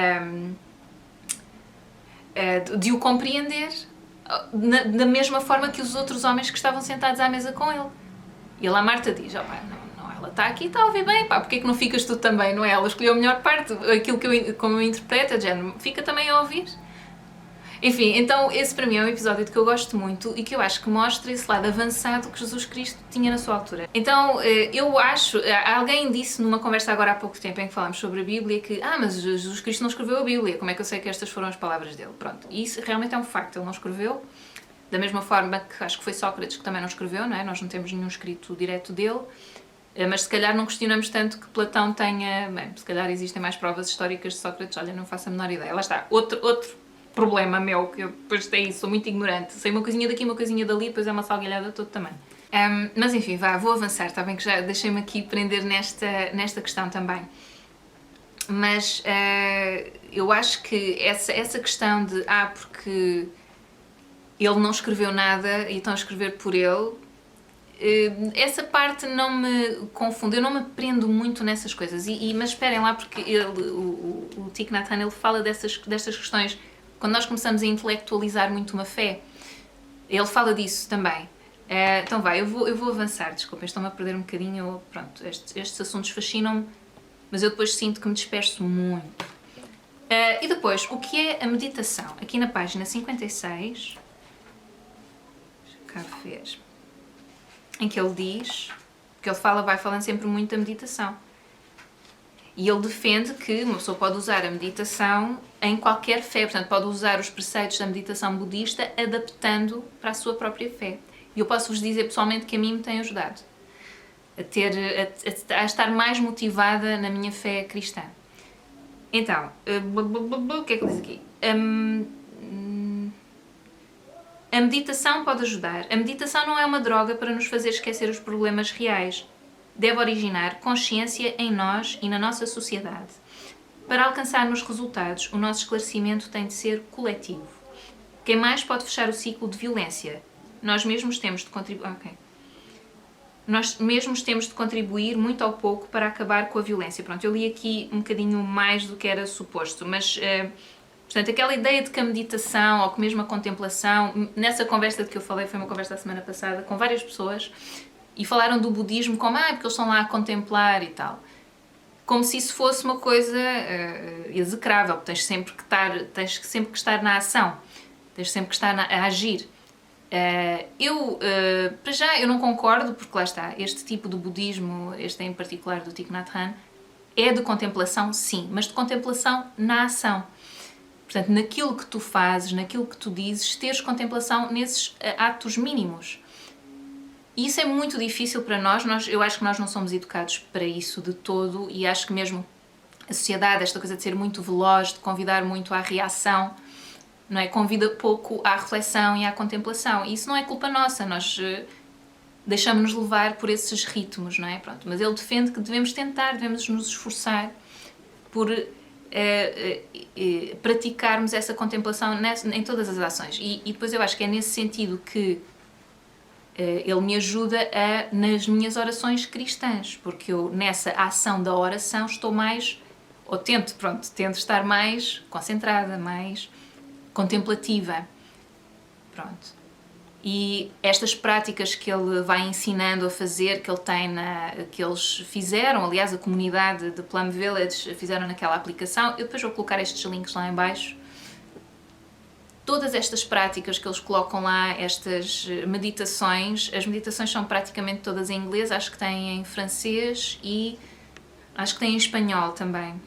de o compreender da mesma forma que os outros homens que estavam sentados à mesa com ele. E lá a Marta diz: oh, pá, não, ela está aqui, está a ouvir bem, pá, porque é que não ficas tu também, não é? Ela escolheu a melhor parte, aquilo que como eu interpreto, de género, fica também a ouvir. Enfim, então esse para mim é um episódio de que eu gosto muito e que eu acho que mostra esse lado avançado que Jesus Cristo tinha na sua altura. Então eu acho, alguém disse numa conversa agora há pouco tempo em que falámos sobre a Bíblia que mas Jesus Cristo não escreveu a Bíblia, como é que eu sei que estas foram as palavras dele? Pronto, e isso realmente é um facto, ele não escreveu, da mesma forma que acho que foi Sócrates que também não escreveu, não é? Nós não temos nenhum escrito direto dele, mas se calhar não questionamos tanto que Platão tenha, bem, se calhar existem mais provas históricas de Sócrates, olha, não faço a menor ideia. Lá está, outro problema meu, que eu depois tenho, sou muito ignorante. Sei uma coisinha daqui, uma coisinha dali, depois é uma salgalhada todo tamanho. Mas enfim, vou avançar, está bem que já deixei-me aqui prender nesta questão também. Mas eu acho que essa questão de, porque ele não escreveu nada e estão a escrever por ele, essa parte não me confunde, eu não me prendo muito nessas coisas. Mas esperem lá, porque o Thich Nhat Hanh, ele fala destas questões. Quando nós começamos a intelectualizar muito uma fé, ele fala disso também. Então vai, eu vou avançar, desculpem, estou-me a perder um bocadinho, pronto, estes assuntos fascinam-me, mas eu depois sinto que me disperso muito. E depois, o que é a meditação? Aqui na página 56, deixa cá ver, em que ele diz, que ele vai falando sempre muito da meditação. E ele defende que uma pessoa pode usar a meditação em qualquer fé, portanto pode usar os preceitos da meditação budista adaptando para a sua própria fé. E eu posso-vos dizer pessoalmente que a mim me tem ajudado a estar mais motivada na minha fé cristã. Então, o que é que ele diz aqui? A meditação pode ajudar. A meditação não é uma droga para nos fazer esquecer os problemas reais. Deve originar consciência em nós e na nossa sociedade. Para alcançarmos resultados, o nosso esclarecimento tem de ser coletivo. Quem mais pode fechar o ciclo de violência? Nós mesmos temos de contribuir. Nós mesmos temos de contribuir muito ou pouco para acabar com a violência. Pronto, eu li aqui um bocadinho mais do que era suposto, mas portanto, aquela ideia de que a meditação ou que mesmo a contemplação, nessa conversa de que eu falei, foi uma conversa da semana passada com várias pessoas, e falaram do budismo como, porque eles estão lá a contemplar e tal. Como se isso fosse uma coisa execrável, tens sempre que estar na ação, tens sempre que estar a agir. Para já, eu não concordo, porque lá está, este tipo de budismo, este em particular do Thich Nhat Hanh, é de contemplação, sim, mas de contemplação na ação. Portanto, naquilo que tu fazes, naquilo que tu dizes, teres contemplação nesses atos mínimos. E isso é muito difícil para nós, eu acho que nós não somos educados para isso de todo, e acho que mesmo a sociedade, esta coisa de ser muito veloz, de convidar muito à reação, não é? Convida pouco à reflexão e à contemplação. E isso não é culpa nossa, nós deixamos-nos levar por esses ritmos, não é? Pronto, mas ele defende que devemos tentar, devemos nos esforçar por praticarmos essa contemplação em todas as ações. E depois eu acho que é nesse sentido que ele me ajuda nas minhas orações cristãs, porque eu nessa ação da oração estou mais, ou tento estar mais concentrada, mais contemplativa. Pronto. E estas práticas que ele vai ensinando a fazer, que eles fizeram, aliás a comunidade de Plum Village fizeram naquela aplicação, eu depois vou colocar estes links lá em baixo. Todas estas práticas que eles colocam lá, estas meditações, as meditações são praticamente todas em inglês, acho que têm em francês e acho que têm em espanhol também.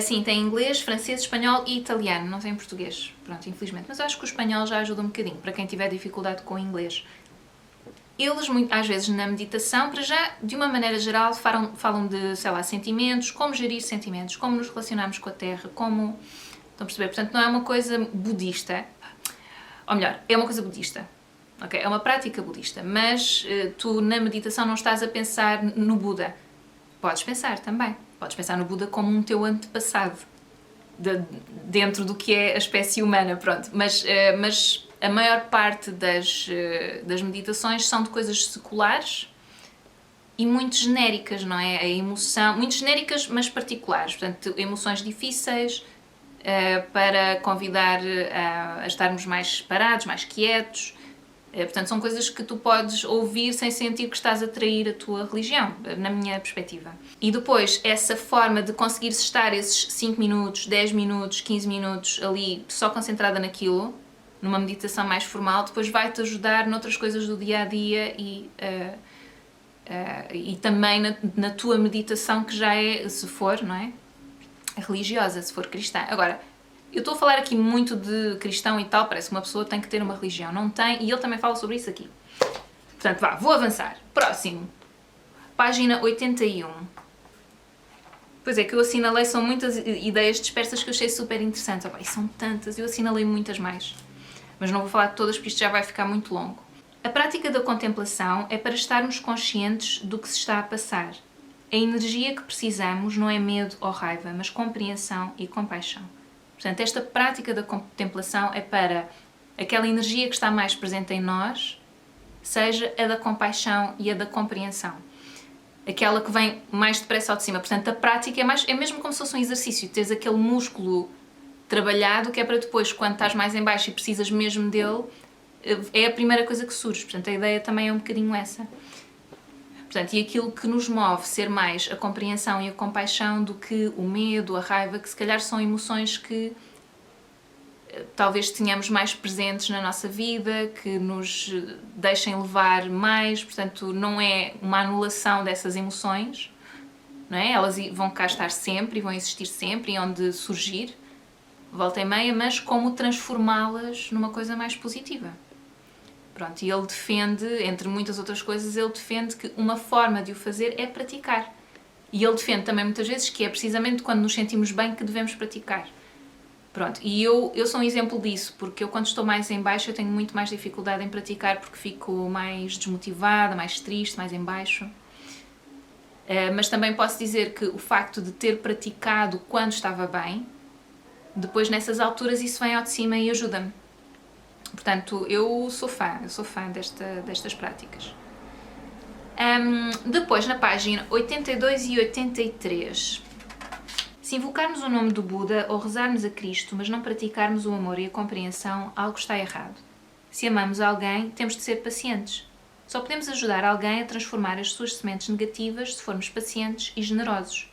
Sim, tem inglês, francês, espanhol e italiano, não tem português, pronto, infelizmente. Mas acho que o espanhol já ajuda um bocadinho, para quem tiver dificuldade com o inglês. Eles, às vezes, na meditação, para já, de uma maneira geral, falam de, sei lá, sentimentos, como gerir sentimentos, como nos relacionarmos com a Terra, como... Estão a perceber? Portanto, não é uma coisa budista, ou melhor, é uma coisa budista, ok? É uma prática budista, mas tu, na meditação, não estás a pensar no Buda. Podes pensar também. Podes pensar no Buda como um teu antepassado, dentro do que é a espécie humana, pronto. Mas a maior parte das meditações são de coisas seculares e muito genéricas, não é? A emoção, muito genéricas, mas particulares. Portanto, emoções difíceis, para convidar a estarmos mais parados, mais quietos. Portanto, são coisas que tu podes ouvir sem sentir que estás a trair a tua religião, na minha perspectiva. E depois, essa forma de conseguires estar esses 5 minutos, 10 minutos, 15 minutos ali só concentrada naquilo, numa meditação mais formal, depois vai-te ajudar noutras coisas do dia-a-dia e também na tua meditação, que já é, se for, não é? Religiosa, se for cristã. Agora, eu estou a falar aqui muito de cristão e tal, parece que uma pessoa tem que ter uma religião. Não tem, e ele também fala sobre isso aqui. Portanto, vá, vou avançar. Próximo. Página 81. Pois é, que eu assinalei, são muitas ideias dispersas que eu achei super interessantes. Oh, bem, são tantas, eu assinalei muitas mais. Mas não vou falar de todas, porque isto já vai ficar muito longo. A prática da contemplação é para estarmos conscientes do que se está a passar. A energia que precisamos não é medo ou raiva, mas compreensão e compaixão. Portanto, esta prática da contemplação é para aquela energia que está mais presente em nós, seja a da compaixão e a da compreensão. Aquela que vem mais depressa ao de cima. Portanto, a prática é mesmo como se fosse um exercício. Tens aquele músculo trabalhado que é para depois, quando estás mais em baixo e precisas mesmo dele, é a primeira coisa que surge. Portanto, a ideia também é um bocadinho essa. Portanto, e aquilo que nos move ser mais a compreensão e a compaixão do que o medo, a raiva, que se calhar são emoções que talvez tenhamos mais presentes na nossa vida, que nos deixem levar mais. Portanto, não é uma anulação dessas emoções, não é? Elas vão cá estar sempre e vão existir sempre e onde surgir, volta e meia, mas como transformá-las numa coisa mais positiva. Pronto, e ele defende, entre muitas outras coisas, ele defende que uma forma de o fazer é praticar. E ele defende também muitas vezes que é precisamente quando nos sentimos bem que devemos praticar. Pronto, e eu sou um exemplo disso, porque eu quando estou mais em baixo eu tenho muito mais dificuldade em praticar porque fico mais desmotivada, mais triste, mais em baixo. Mas também posso dizer que o facto de ter praticado quando estava bem, depois nessas alturas isso vem ao de cima e ajuda-me. Portanto, eu sou fã destas práticas. Depois, na página 82 e 83, se invocarmos o nome do Buda ou rezarmos a Cristo, mas não praticarmos o amor e a compreensão, algo está errado. Se amamos alguém, temos de ser pacientes. Só podemos ajudar alguém a transformar as suas sementes negativas se formos pacientes e generosos.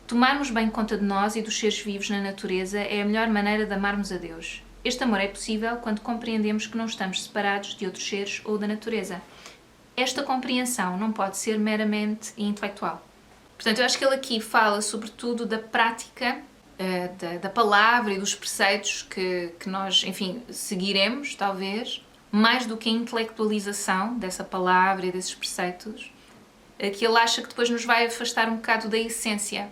Tomarmos bem conta de nós e dos seres vivos na natureza é a melhor maneira de amarmos a Deus. Este amor é possível quando compreendemos que não estamos separados de outros seres ou da natureza. Esta compreensão não pode ser meramente intelectual. Portanto, eu acho que ele aqui fala sobretudo da prática da palavra e dos preceitos que nós, enfim, seguiremos, talvez, mais do que a intelectualização dessa palavra e desses preceitos, que ele acha que depois nos vai afastar um bocado da essência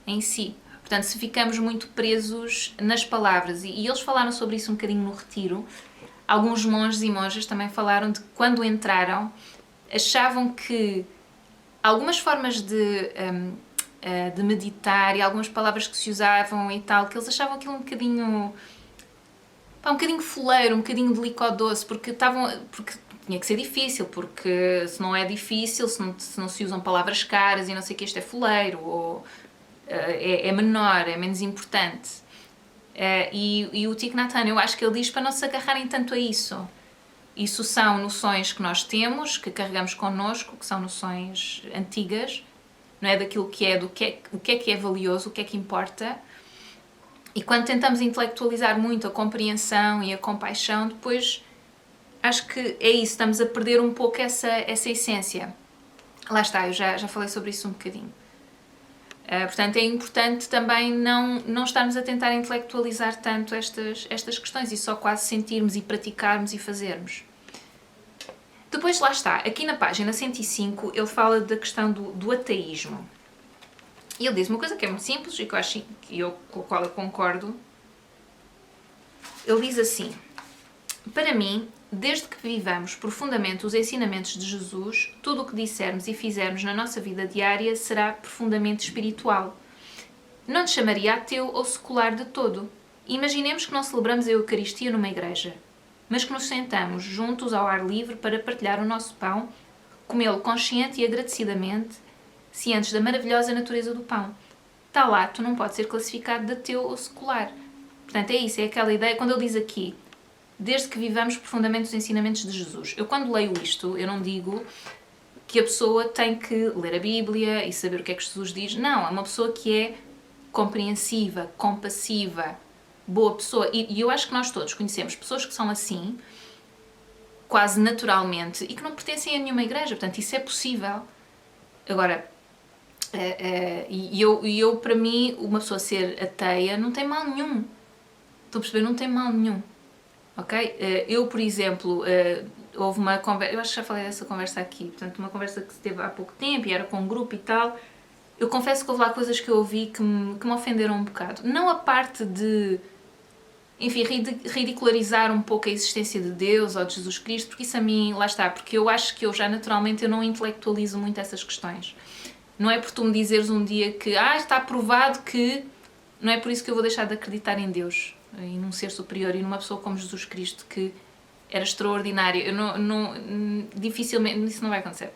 em si. Portanto, se ficamos muito presos nas palavras, e eles falaram sobre isso um bocadinho no retiro, alguns monges e monjas também falaram de que quando entraram, achavam que algumas formas de meditar e algumas palavras que se usavam e tal, que eles achavam aquilo um bocadinho foleiro, um bocadinho delicadoso, porque tinha que ser difícil, porque se não é difícil, se não se usam palavras caras e não sei o que, isto é foleiro, ou é menor, é menos importante. E o Thich Nhat Hanh, eu acho que ele diz para não se agarrarem tanto a isso. Isso são noções que nós temos, que carregamos connosco, que são noções antigas, não é daquilo que é, o que é valioso, o que é que importa. E quando tentamos intelectualizar muito a compreensão e a compaixão, depois acho que é isso, estamos a perder um pouco essa essência. Lá está, eu já falei sobre isso um bocadinho. Portanto, é importante também não estarmos a tentar intelectualizar tanto estas questões e só quase sentirmos e praticarmos e fazermos. Depois, lá está, aqui na página 105, ele fala da questão do ateísmo. E ele diz uma coisa que é muito simples e com a qual eu concordo. Ele diz assim: para mim, desde que vivamos profundamente os ensinamentos de Jesus, tudo o que dissermos e fizermos na nossa vida diária será profundamente espiritual. Não te chamaria ateu ou secular de todo. Imaginemos que não celebramos a Eucaristia numa igreja, mas que nos sentamos juntos ao ar livre para partilhar o nosso pão, comê-lo consciente e agradecidamente, cientes da maravilhosa natureza do pão. Tal ato não pode ser classificado de ateu ou secular. Portanto, é isso, é aquela ideia, quando ele diz aqui, desde que vivamos profundamente os ensinamentos de Jesus. Eu quando leio isto, eu não digo que a pessoa tem que ler a Bíblia e saber o que é que Jesus diz. Não, é uma pessoa que é compreensiva, compassiva, boa pessoa. E eu acho que nós todos conhecemos pessoas que são assim, quase naturalmente, e que não pertencem a nenhuma igreja. Portanto, isso é possível. Agora, eu para mim, uma pessoa ser ateia não tem mal nenhum. Estou a perceber? Não tem mal nenhum. Ok? Eu, por exemplo, houve uma conversa, eu acho que já falei dessa conversa aqui, portanto, uma conversa que se teve há pouco tempo e era com um grupo e tal. Eu confesso que houve lá coisas que eu ouvi que me ofenderam um bocado. Não a parte de, enfim, ridicularizar um pouco a existência de Deus ou de Jesus Cristo, porque isso a mim, lá está, porque eu acho que eu já naturalmente eu não intelectualizo muito essas questões. Não é por tu me dizeres um dia que, está provado que, não é por isso que eu vou deixar de acreditar em Deus e num ser superior e numa pessoa como Jesus Cristo que era extraordinário. Eu dificilmente, isso não vai acontecer.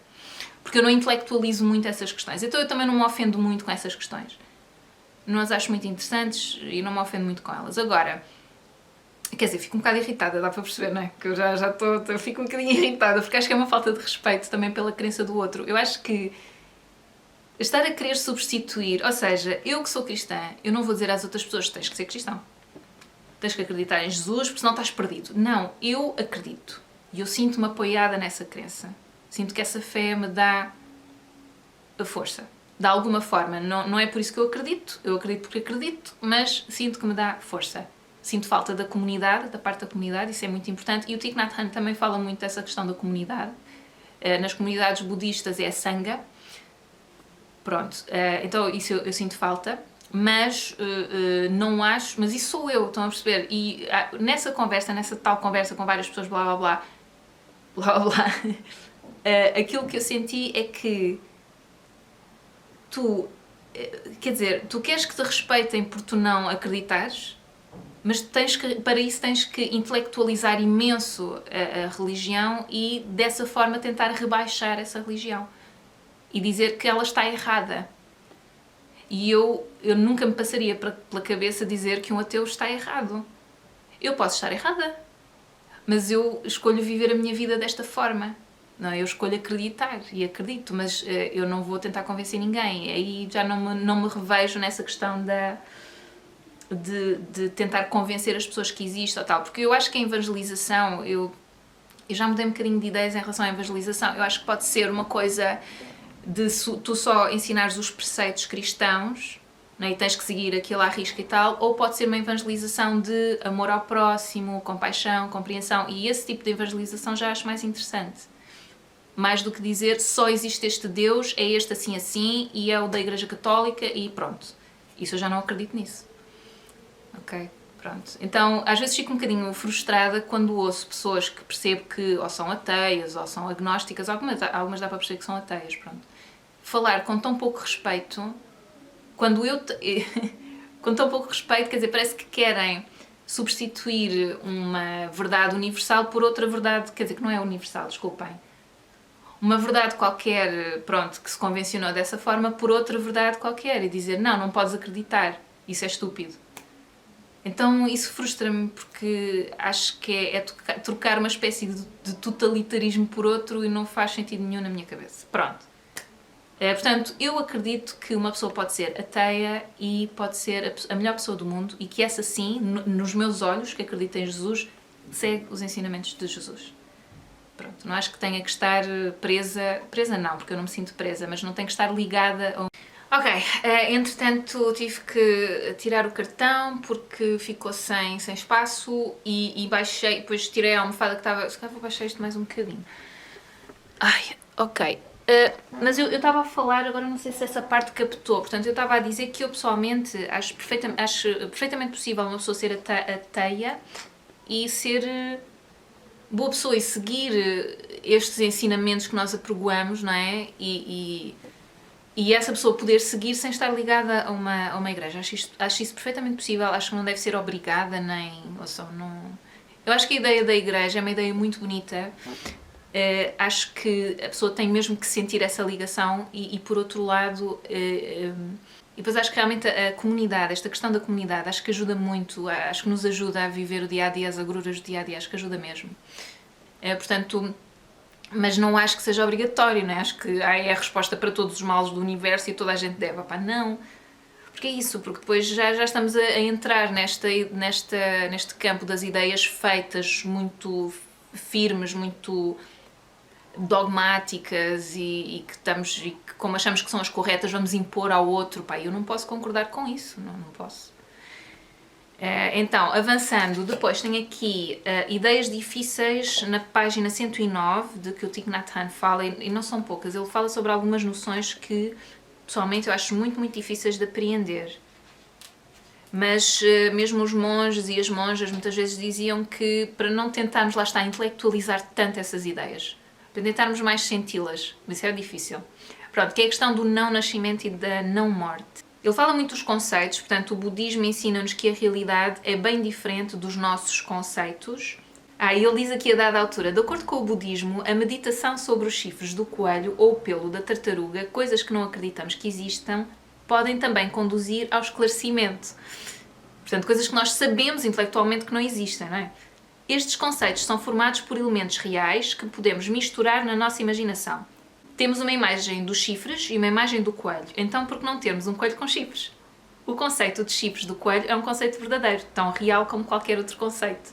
Porque eu não intelectualizo muito essas questões. Então eu também não me ofendo muito com essas questões. Não as acho muito interessantes e não me ofendo muito com elas. Agora, quer dizer, fico um bocado irritada, dá para perceber, não é? Que eu fico um bocadinho irritada, porque acho que é uma falta de respeito também pela crença do outro. Eu acho que estar a querer substituir, ou seja, eu que sou cristã, eu não vou dizer às outras pessoas que tens que ser cristão. Tens que acreditar em Jesus, porque senão estás perdido. Não, eu acredito. E eu sinto-me apoiada nessa crença. Sinto que essa fé me dá a força. De alguma forma. Não é por isso que eu acredito porque acredito, mas sinto que me dá força. Sinto falta da comunidade, da parte da comunidade, isso é muito importante. E o Thich Nhat Hanh também fala muito dessa questão da comunidade. Nas comunidades budistas é a Sangha. Pronto, então isso eu sinto falta. Mas não acho, mas isso sou eu, estão a perceber? E nessa tal conversa com várias pessoas, blá blá blá, blá blá, aquilo que eu senti é que tu queres que te respeitem por tu não acreditares, mas para isso tens que intelectualizar imenso a religião e dessa forma tentar rebaixar essa religião e dizer que ela está errada. E eu nunca me passaria pela cabeça dizer que um ateu está errado. Eu posso estar errada, mas eu escolho viver a minha vida desta forma. Não, eu escolho acreditar e acredito, mas eu não vou tentar convencer ninguém. Aí já não me revejo nessa questão de tentar convencer as pessoas que existe ou tal. Porque eu acho que a evangelização, eu já mudei um bocadinho de ideias em relação à evangelização. Eu acho que pode ser uma coisa de tu só ensinares os preceitos cristãos, né? E tens que seguir aquilo à risca e tal, ou pode ser uma evangelização de amor ao próximo, compaixão, compreensão, e esse tipo de evangelização já acho mais interessante. Mais do que dizer só existe este Deus, é este assim assim, e é o da Igreja Católica e pronto. Isso eu já não acredito nisso. Ok? Pronto. Então, às vezes fico um bocadinho frustrada quando ouço pessoas que percebo que ou são ateias ou são agnósticas, algumas dá para perceber que são ateias, pronto. Falar com tão pouco respeito, quando com tão pouco respeito, quer dizer, parece que querem substituir uma verdade universal por outra verdade, quer dizer, que não é universal, desculpem. Uma verdade qualquer, pronto, que se convencionou dessa forma, por outra verdade qualquer, e dizer, não podes acreditar, isso é estúpido. Então isso frustra-me porque acho que é trocar uma espécie de totalitarismo por outro e não faz sentido nenhum na minha cabeça. Pronto. Portanto, eu acredito que uma pessoa pode ser ateia e pode ser a melhor pessoa do mundo e que essa sim, nos meus olhos, que acredita em Jesus, segue os ensinamentos de Jesus. Pronto, não acho que tenha que estar presa não, porque eu não me sinto presa, mas não tem que estar ligada a... Ok, entretanto tive que tirar o cartão porque ficou sem espaço e baixei, depois tirei a almofada que estava... Se calhar vou baixar isto mais um bocadinho. Ai, ok. Mas eu estava a falar, agora não sei se essa parte captou, portanto eu estava a dizer que eu pessoalmente acho perfeitamente possível uma pessoa ser ateia e ser boa pessoa e seguir estes ensinamentos que nós apregoamos, não é? E essa pessoa poder seguir sem estar ligada a uma igreja. Acho isso perfeitamente possível, acho que não deve ser obrigada, nem... Ou só, não... Eu acho que a ideia da igreja é uma ideia muito bonita. Acho que a pessoa tem mesmo que sentir essa ligação e por outro lado... E depois acho que realmente a comunidade, esta questão da comunidade, acho que ajuda muito, acho que nos ajuda a viver o dia-a-dia, as agruras do dia-a-dia, acho que ajuda mesmo. Portanto... Mas não acho que seja obrigatório, não é? Acho que é a resposta para todos os males do universo e toda a gente deve. Opá, não. Porque é isso, porque depois já estamos a entrar neste campo das ideias feitas, muito firmes, muito dogmáticas e que como achamos que são as corretas, vamos impor ao outro. Pá, eu não posso concordar com isso, não posso. Então, avançando, depois tenho aqui ideias difíceis na página 109, de que o Thich Nhat Hanh fala, e não são poucas, ele fala sobre algumas noções que, pessoalmente, eu acho muito, muito difíceis de apreender. Mas mesmo os monges e as monjas muitas vezes diziam que para não tentarmos, lá está, intelectualizar tanto essas ideias, para tentarmos mais senti-las, isso é difícil. Pronto, que é a questão do não nascimento e da não morte. Ele fala muito dos conceitos, portanto o budismo ensina-nos que a realidade é bem diferente dos nossos conceitos. Ele diz aqui a dada altura, de acordo com o budismo, a meditação sobre os chifres do coelho ou o pelo da tartaruga, coisas que não acreditamos que existam, podem também conduzir ao esclarecimento. Portanto, coisas que nós sabemos intelectualmente que não existem, não é? Estes conceitos são formados por elementos reais que podemos misturar na nossa imaginação. Temos uma imagem dos chifres e uma imagem do coelho, então por que não termos um coelho com chifres? O conceito de chifres do coelho é um conceito verdadeiro, tão real como qualquer outro conceito.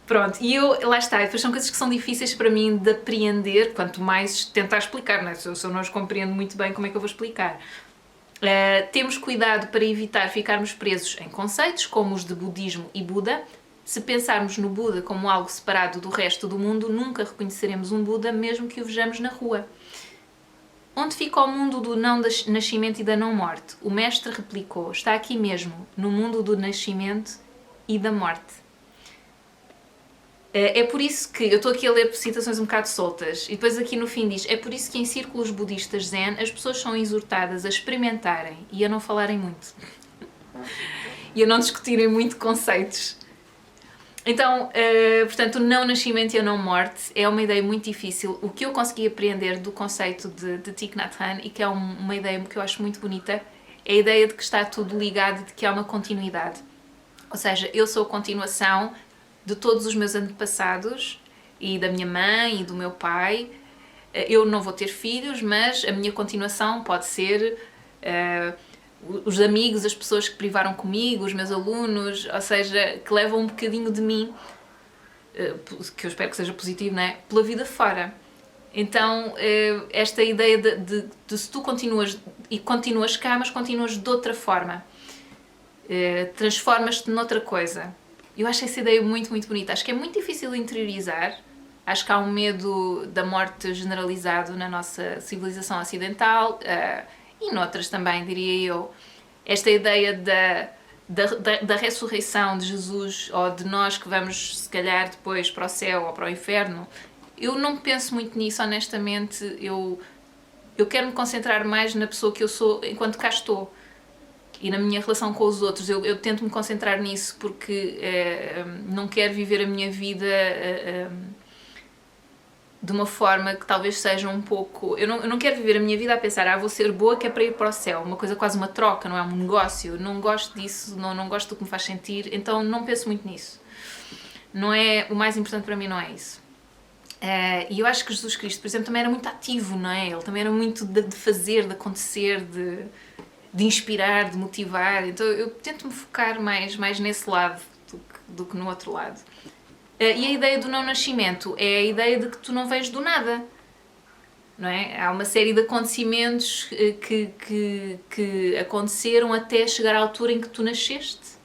Pronto, e lá está, depois são coisas que são difíceis para mim de apreender, quanto mais tentar explicar, não é? Se eu não as compreendo muito bem, como é que eu vou explicar? Temos cuidado para evitar ficarmos presos em conceitos como os de budismo e Buda. Se pensarmos no Buda como algo separado do resto do mundo, nunca reconheceremos um Buda, mesmo que o vejamos na rua. Onde fica o mundo do não nascimento e da não morte? O mestre replicou, está aqui mesmo, no mundo do nascimento e da morte. É por isso que, eu estou aqui a ler citações um bocado soltas, e depois aqui no fim diz, é por isso que em círculos budistas zen as pessoas são exortadas a experimentarem e a não falarem muito. E a não discutirem muito conceitos. Então, portanto, o não nascimento e a não morte é uma ideia muito difícil. O que eu consegui aprender do conceito de Thich Nhat Hanh, e que é uma ideia que eu acho muito bonita, é a ideia de que está tudo ligado, de que há uma continuidade. Ou seja, eu sou a continuação de todos os meus antepassados, e da minha mãe e do meu pai. Eu não vou ter filhos, mas a minha continuação pode ser... os amigos, as pessoas que privaram comigo, os meus alunos, ou seja, que levam um bocadinho de mim, que eu espero que seja positivo, não é? Pela vida fora. Então, esta ideia de se tu continuas e continuas cá, mas continuas de outra forma. Transformas-te noutra coisa. Eu acho essa ideia muito, muito bonita. Acho que é muito difícil de interiorizar. Acho que há um medo da morte generalizado na nossa civilização ocidental e noutras também, diria eu. Esta ideia da ressurreição de Jesus, ou de nós que vamos, se calhar, depois para o céu ou para o inferno, eu não penso muito nisso, honestamente. Eu quero me concentrar mais na pessoa que eu sou enquanto cá estou e na minha relação com os outros. Eu tento me concentrar nisso porque não quero viver a minha vida de uma forma que talvez seja um pouco... Eu não quero viver a minha vida a pensar vou ser boa que é para ir para o céu. Uma coisa quase uma troca, não é? Um negócio. Eu não gosto disso, não gosto do que me faz sentir, então não penso muito nisso. Não é... O mais importante para mim não é isso. E eu acho que Jesus Cristo, por exemplo, também era muito ativo, não é? Ele também era muito de fazer, de acontecer, de inspirar, de motivar. Então eu tento me focar mais nesse lado do que no outro lado. E a ideia do não nascimento é a ideia de que tu não vens do nada, não é? Há uma série de acontecimentos que aconteceram até chegar à altura em que tu nasceste.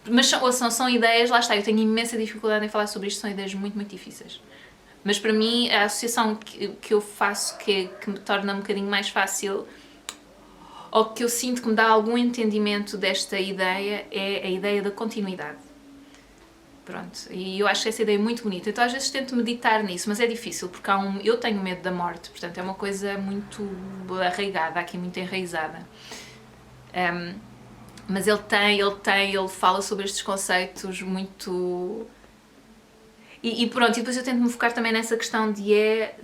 Mas são ideias, lá está, eu tenho imensa dificuldade em falar sobre isto, são ideias muito, muito difíceis. Mas para mim a associação que eu faço que me torna um bocadinho mais fácil, ou que eu sinto que me dá algum entendimento desta ideia, é a ideia da continuidade. Pronto, e eu acho essa ideia muito bonita. Então às vezes tento meditar nisso, mas é difícil porque eu tenho medo da morte, portanto é uma coisa muito arraigada, aqui muito enraizada. Mas ele fala sobre estes conceitos muito... E pronto, e depois eu tento me focar também nessa questão de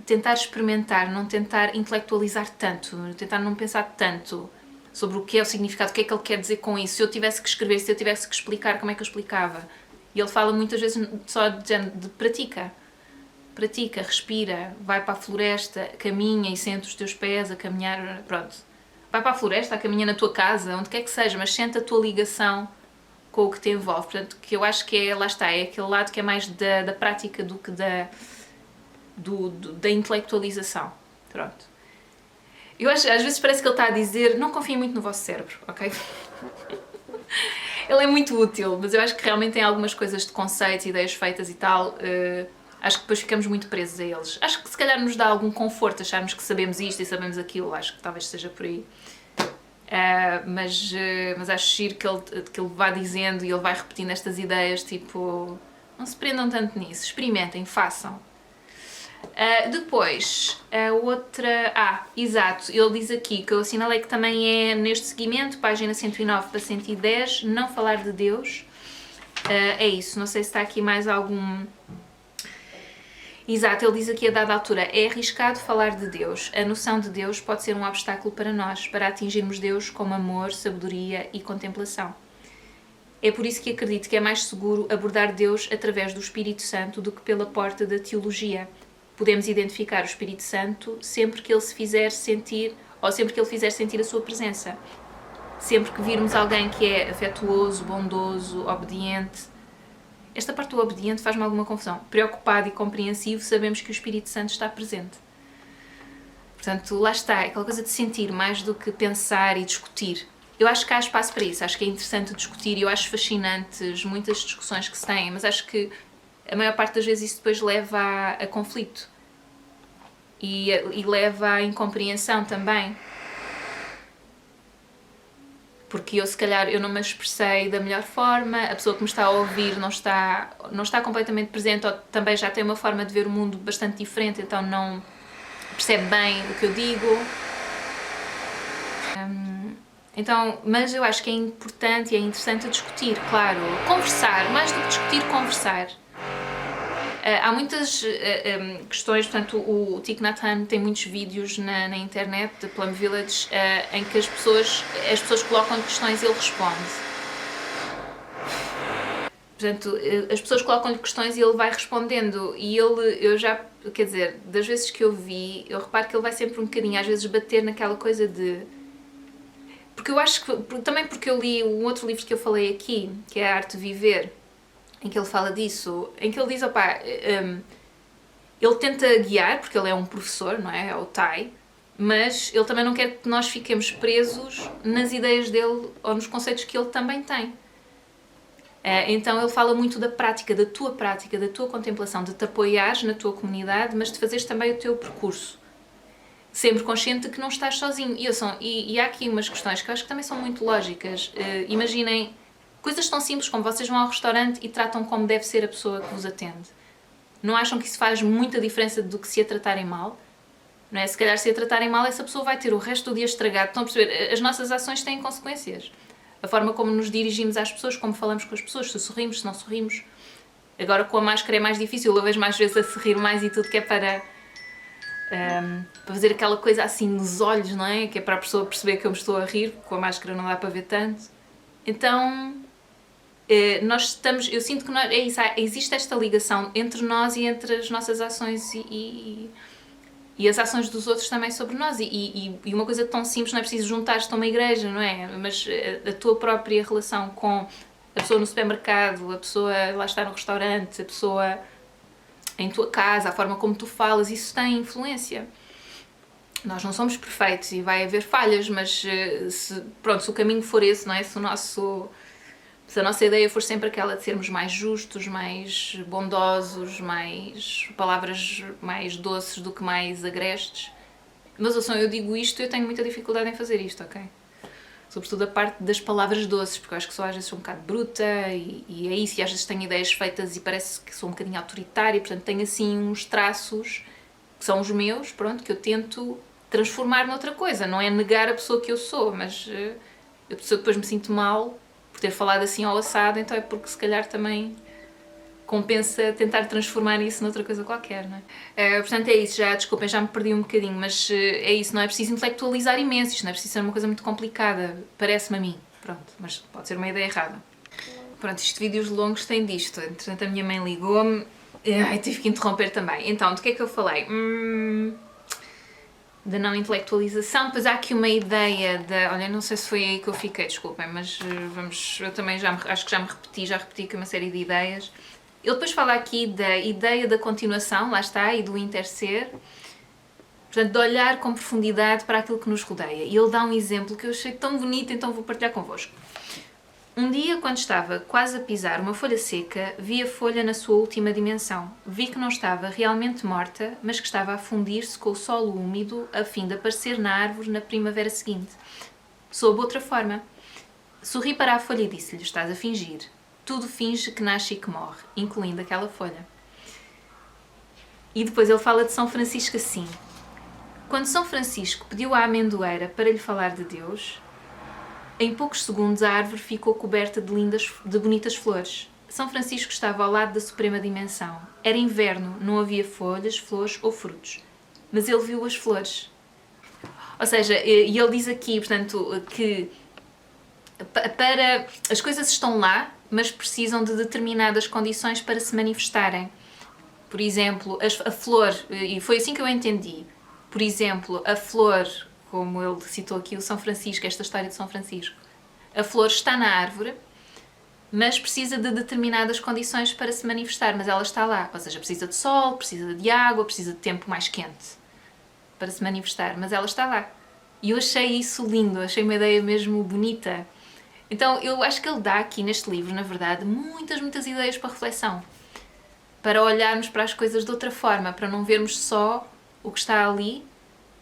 tentar experimentar, não tentar intelectualizar tanto, tentar não pensar tanto sobre o que é o significado, o que é que ele quer dizer com isso. Se eu tivesse que escrever, se eu tivesse que explicar, como é que eu explicava? E ele fala muitas vezes só de pratica, respira, vai para a floresta, caminha e sente os teus pés a caminhar, pronto. Vai para a floresta, caminha na tua casa, onde quer que seja, mas sente a tua ligação com o que te envolve. Portanto, que eu acho que lá está, é aquele lado que é mais da prática do que da intelectualização. Pronto. Eu acho, às vezes parece que ele está a dizer, não confiem muito no vosso cérebro, ok? Ele é muito útil, mas eu acho que realmente tem algumas coisas de conceitos, ideias feitas e tal, acho que depois ficamos muito presos a eles. Acho que se calhar nos dá algum conforto acharmos que sabemos isto e sabemos aquilo, acho que talvez seja por aí. Mas acho giro que ele vá dizendo e ele vai repetindo estas ideias, tipo, não se prendam tanto nisso, experimentem, façam. Depois, a outra... exato, ele diz aqui, que eu assinalei que também é neste seguimento, página 109 para 110, não falar de Deus. É isso, não sei se está aqui mais algum... Exato, ele diz aqui a dada altura, é arriscado falar de Deus. A noção de Deus pode ser um obstáculo para nós, para atingirmos Deus com amor, sabedoria e contemplação. É por isso que acredito que é mais seguro abordar Deus através do Espírito Santo do que pela porta da teologia. Podemos identificar o Espírito Santo sempre que ele se fizer sentir, ou sempre que ele fizer sentir a sua presença. Sempre que virmos alguém que é afetuoso, bondoso, obediente. Esta parte do obediente faz-me alguma confusão. Preocupado e compreensivo, sabemos que o Espírito Santo está presente. Portanto, lá está, é aquela coisa de sentir mais do que pensar e discutir. Eu acho que há espaço para isso, acho que é interessante discutir e eu acho fascinantes muitas discussões que se têm, mas acho que a maior parte das vezes isso depois leva a conflito e leva à incompreensão também. Porque eu, se calhar, eu não me expressei da melhor forma, a pessoa que me está a ouvir não está completamente presente ou também já tem uma forma de ver o mundo bastante diferente, então não percebe bem o que eu digo. Então, mas eu acho que é importante e é interessante discutir, claro. Conversar, mais do que discutir, conversar. Há muitas questões, portanto o Thich Nhat Hanh tem muitos vídeos na internet, de Plum Village, em que as pessoas colocam questões e ele responde. Portanto, as pessoas colocam-lhe questões e ele vai respondendo e quer dizer, das vezes que eu vi, eu reparo que ele vai sempre um bocadinho, às vezes bater naquela coisa de... Porque eu acho que, também porque eu li um outro livro que eu falei aqui, que é A Arte de Viver, em que ele fala disso, em que ele diz, ele tenta guiar, porque ele é um professor, não é? É o Thai, mas ele também não quer que nós fiquemos presos nas ideias dele ou nos conceitos que ele também tem. Então ele fala muito da prática, da tua contemplação, de te apoiares na tua comunidade, mas de fazeres também o teu percurso. Sempre consciente de que não estás sozinho. E há aqui umas questões que eu acho que também são muito lógicas. Imaginem coisas tão simples como vocês vão ao restaurante e tratam como deve ser a pessoa que vos atende. Não acham que isso faz muita diferença do que se a tratarem mal? Não é? Se calhar se a tratarem mal, essa pessoa vai ter o resto do dia estragado. Estão a perceber? As nossas ações têm consequências. A forma como nos dirigimos às pessoas, como falamos com as pessoas, se sorrimos, se não sorrimos. Agora com a máscara é mais difícil, eu vejo mais vezes a sorrir mais e tudo que é para fazer aquela coisa assim nos olhos, não é? Que é para a pessoa perceber que eu me estou a rir, com a máscara não dá para ver tanto. Então, eu sinto que existe esta ligação entre nós e entre as nossas ações e as ações dos outros também sobre nós. E uma coisa tão simples, não é preciso juntar-te a uma igreja, não é? Mas a tua própria relação com a pessoa no supermercado, a pessoa lá está no restaurante, a pessoa em tua casa, a forma como tu falas, isso tem influência. Nós não somos perfeitos e vai haver falhas, mas se o caminho for esse, não é? Se a nossa ideia for sempre aquela de sermos mais justos, mais bondosos, mais palavras mais doces do que mais agrestes. Mas ouçam, eu digo isto, eu tenho muita dificuldade em fazer isto, ok? Sobretudo a parte das palavras doces, porque eu acho que sou às vezes um bocado bruta e é isso, e às vezes tenho ideias feitas e parece que sou um bocadinho autoritária, portanto tenho assim uns traços que são os meus, pronto, que eu tento transformar noutra coisa. Não é negar a pessoa que eu sou, mas a pessoa depois me sinto mal por ter falado assim ao assado, então é porque se calhar também compensa tentar transformar isso noutra coisa qualquer, não é? Portanto é isso, desculpem, já me perdi um bocadinho, mas é isso, não é preciso intelectualizar imenso, isto não é preciso ser uma coisa muito complicada, parece-me a mim, pronto, mas pode ser uma ideia errada. Pronto, estes vídeos longos têm disto, entretanto a minha mãe ligou-me, tive que interromper também. Então, do que é que eu falei? Da não intelectualização, depois há aqui uma ideia olha, não sei se foi aí que eu fiquei, desculpem, mas eu também acho que já repeti aqui uma série de ideias. Ele depois fala aqui da ideia da continuação, lá está, e do interser, portanto, de olhar com profundidade para aquilo que nos rodeia. E ele dá um exemplo que eu achei tão bonito, então vou partilhar convosco. Um dia, quando estava quase a pisar uma folha seca, vi a folha na sua última dimensão. Vi que não estava realmente morta, mas que estava a fundir-se com o solo úmido a fim de aparecer na árvore na primavera seguinte. Sob outra forma. Sorri para a folha e disse-lhe: estás a fingir. Tudo finge que nasce e que morre, incluindo aquela folha. E depois ele fala de São Francisco assim. Quando São Francisco pediu à amendoeira para lhe falar de Deus, em poucos segundos a árvore ficou coberta de bonitas flores. São Francisco estava ao lado da suprema dimensão. Era inverno, não havia folhas, flores ou frutos. Mas ele viu as flores. Ou seja, e ele diz aqui, portanto, que as coisas estão lá, mas precisam de determinadas condições para se manifestarem. Por exemplo, a flor, e foi assim que eu entendi, por exemplo, a flor, como ele citou aqui o São Francisco, esta história de São Francisco, a flor está na árvore, mas precisa de determinadas condições para se manifestar, mas ela está lá, ou seja, precisa de sol, precisa de água, precisa de tempo mais quente para se manifestar, mas ela está lá. E eu achei isso lindo, achei uma ideia mesmo bonita. Então eu acho que ele dá aqui neste livro, na verdade, muitas ideias para reflexão, para olharmos para as coisas de outra forma, para não vermos só o que está ali,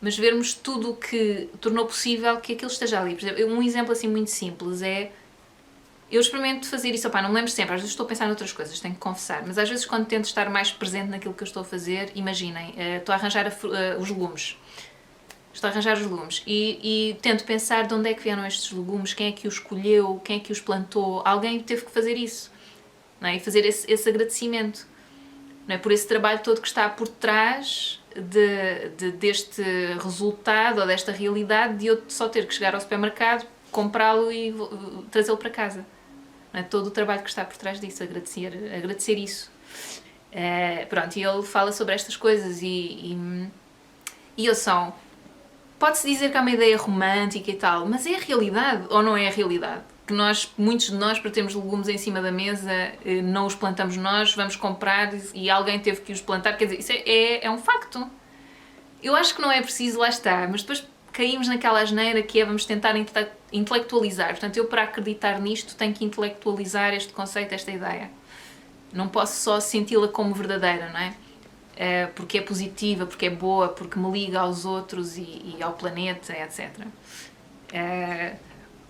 mas vermos tudo o que tornou possível que aquilo esteja ali. Por exemplo, um exemplo assim muito simples é, eu experimento fazer isso, não me lembro sempre, às vezes estou a pensar noutras coisas, tenho que confessar, mas às vezes quando tento estar mais presente naquilo que eu estou a fazer, imaginem, estou a arranjar os legumes. Estou a arranjar os legumes e tento pensar de onde é que vieram estes legumes, quem é que os escolheu, quem é que os plantou, alguém teve que fazer isso, não é? E fazer esse agradecimento, não é? Por esse trabalho todo que está por trás deste resultado ou desta realidade de eu só ter que chegar ao supermercado, comprá-lo e trazê-lo para casa. Não é? Todo o trabalho que está por trás disso, agradecer isso. Pronto, e ele fala sobre estas coisas e pode-se dizer que é uma ideia romântica e tal, mas é a realidade ou não é a realidade? Que muitos de nós, para termos legumes em cima da mesa, não os plantamos nós, vamos comprar e alguém teve que os plantar, quer dizer, isso é um facto. Eu acho que não é preciso, lá está, mas depois caímos naquela asneira que é vamos tentar intelectualizar. Portanto, eu para acreditar nisto tenho que intelectualizar este conceito, esta ideia. Não posso só senti-la como verdadeira, não é? Porque é positiva, porque é boa, porque me liga aos outros e ao planeta, etc.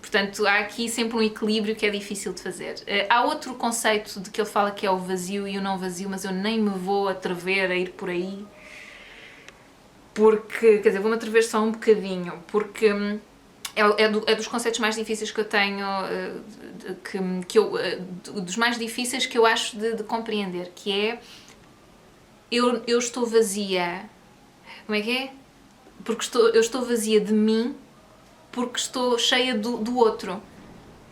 Portanto, há aqui sempre um equilíbrio que é difícil de fazer. Há outro conceito de que ele fala que é o vazio e o não vazio, mas eu nem me vou atrever a ir por aí, porque, quer dizer, vou-me atrever só um bocadinho, porque é dos conceitos mais difíceis que eu tenho, dos mais difíceis que eu acho de compreender, que é eu estou vazia. Como é que é? Porque eu estou vazia de mim porque estou cheia do outro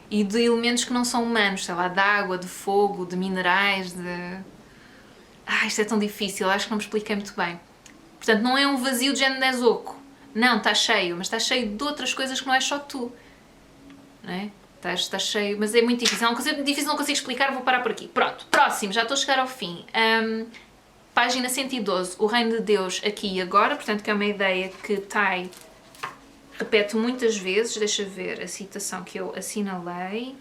e de elementos que não são humanos, sei lá, de água, de fogo, de minerais, isto é tão difícil, acho que não me expliquei muito bem. Portanto, não é um vazio de género de oco. Não, está cheio, mas está cheio de outras coisas que não é só tu. Não é? Está cheio, mas é muito difícil. É uma coisa difícil, não consigo explicar, vou parar por aqui. Pronto, próximo, já estou a chegar ao fim. Página 112, o reino de Deus aqui e agora, portanto que é uma ideia que Tai repete muitas vezes. Deixa ver a citação que eu assinalei.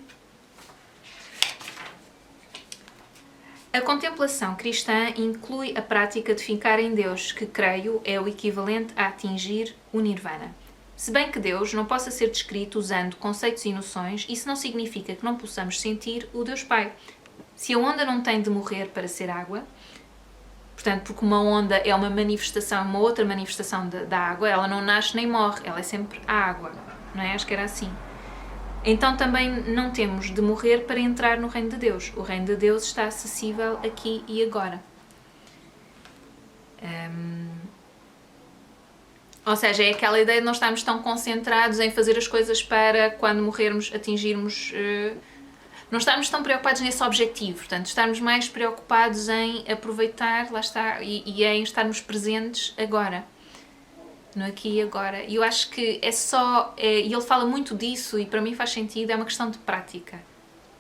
A contemplação cristã inclui a prática de ficar em Deus, que creio é o equivalente a atingir o nirvana. Se bem que Deus não possa ser descrito usando conceitos e noções, isso não significa que não possamos sentir o Deus Pai. Se a onda não tem de morrer para ser água, portanto, porque uma onda é uma manifestação, uma outra manifestação da água, ela não nasce nem morre, ela é sempre a água, não é? Acho que era assim. Então também não temos de morrer para entrar no reino de Deus. O reino de Deus está acessível aqui e agora. Ou seja, é aquela ideia de não estarmos tão concentrados em fazer as coisas para, quando morrermos, atingirmos... Não estarmos tão preocupados nesse objetivo, portanto, estarmos mais preocupados em aproveitar, lá está, e em estarmos presentes agora. No aqui e agora. E eu acho que é só... e ele fala muito disso e para mim faz sentido, é uma questão de prática.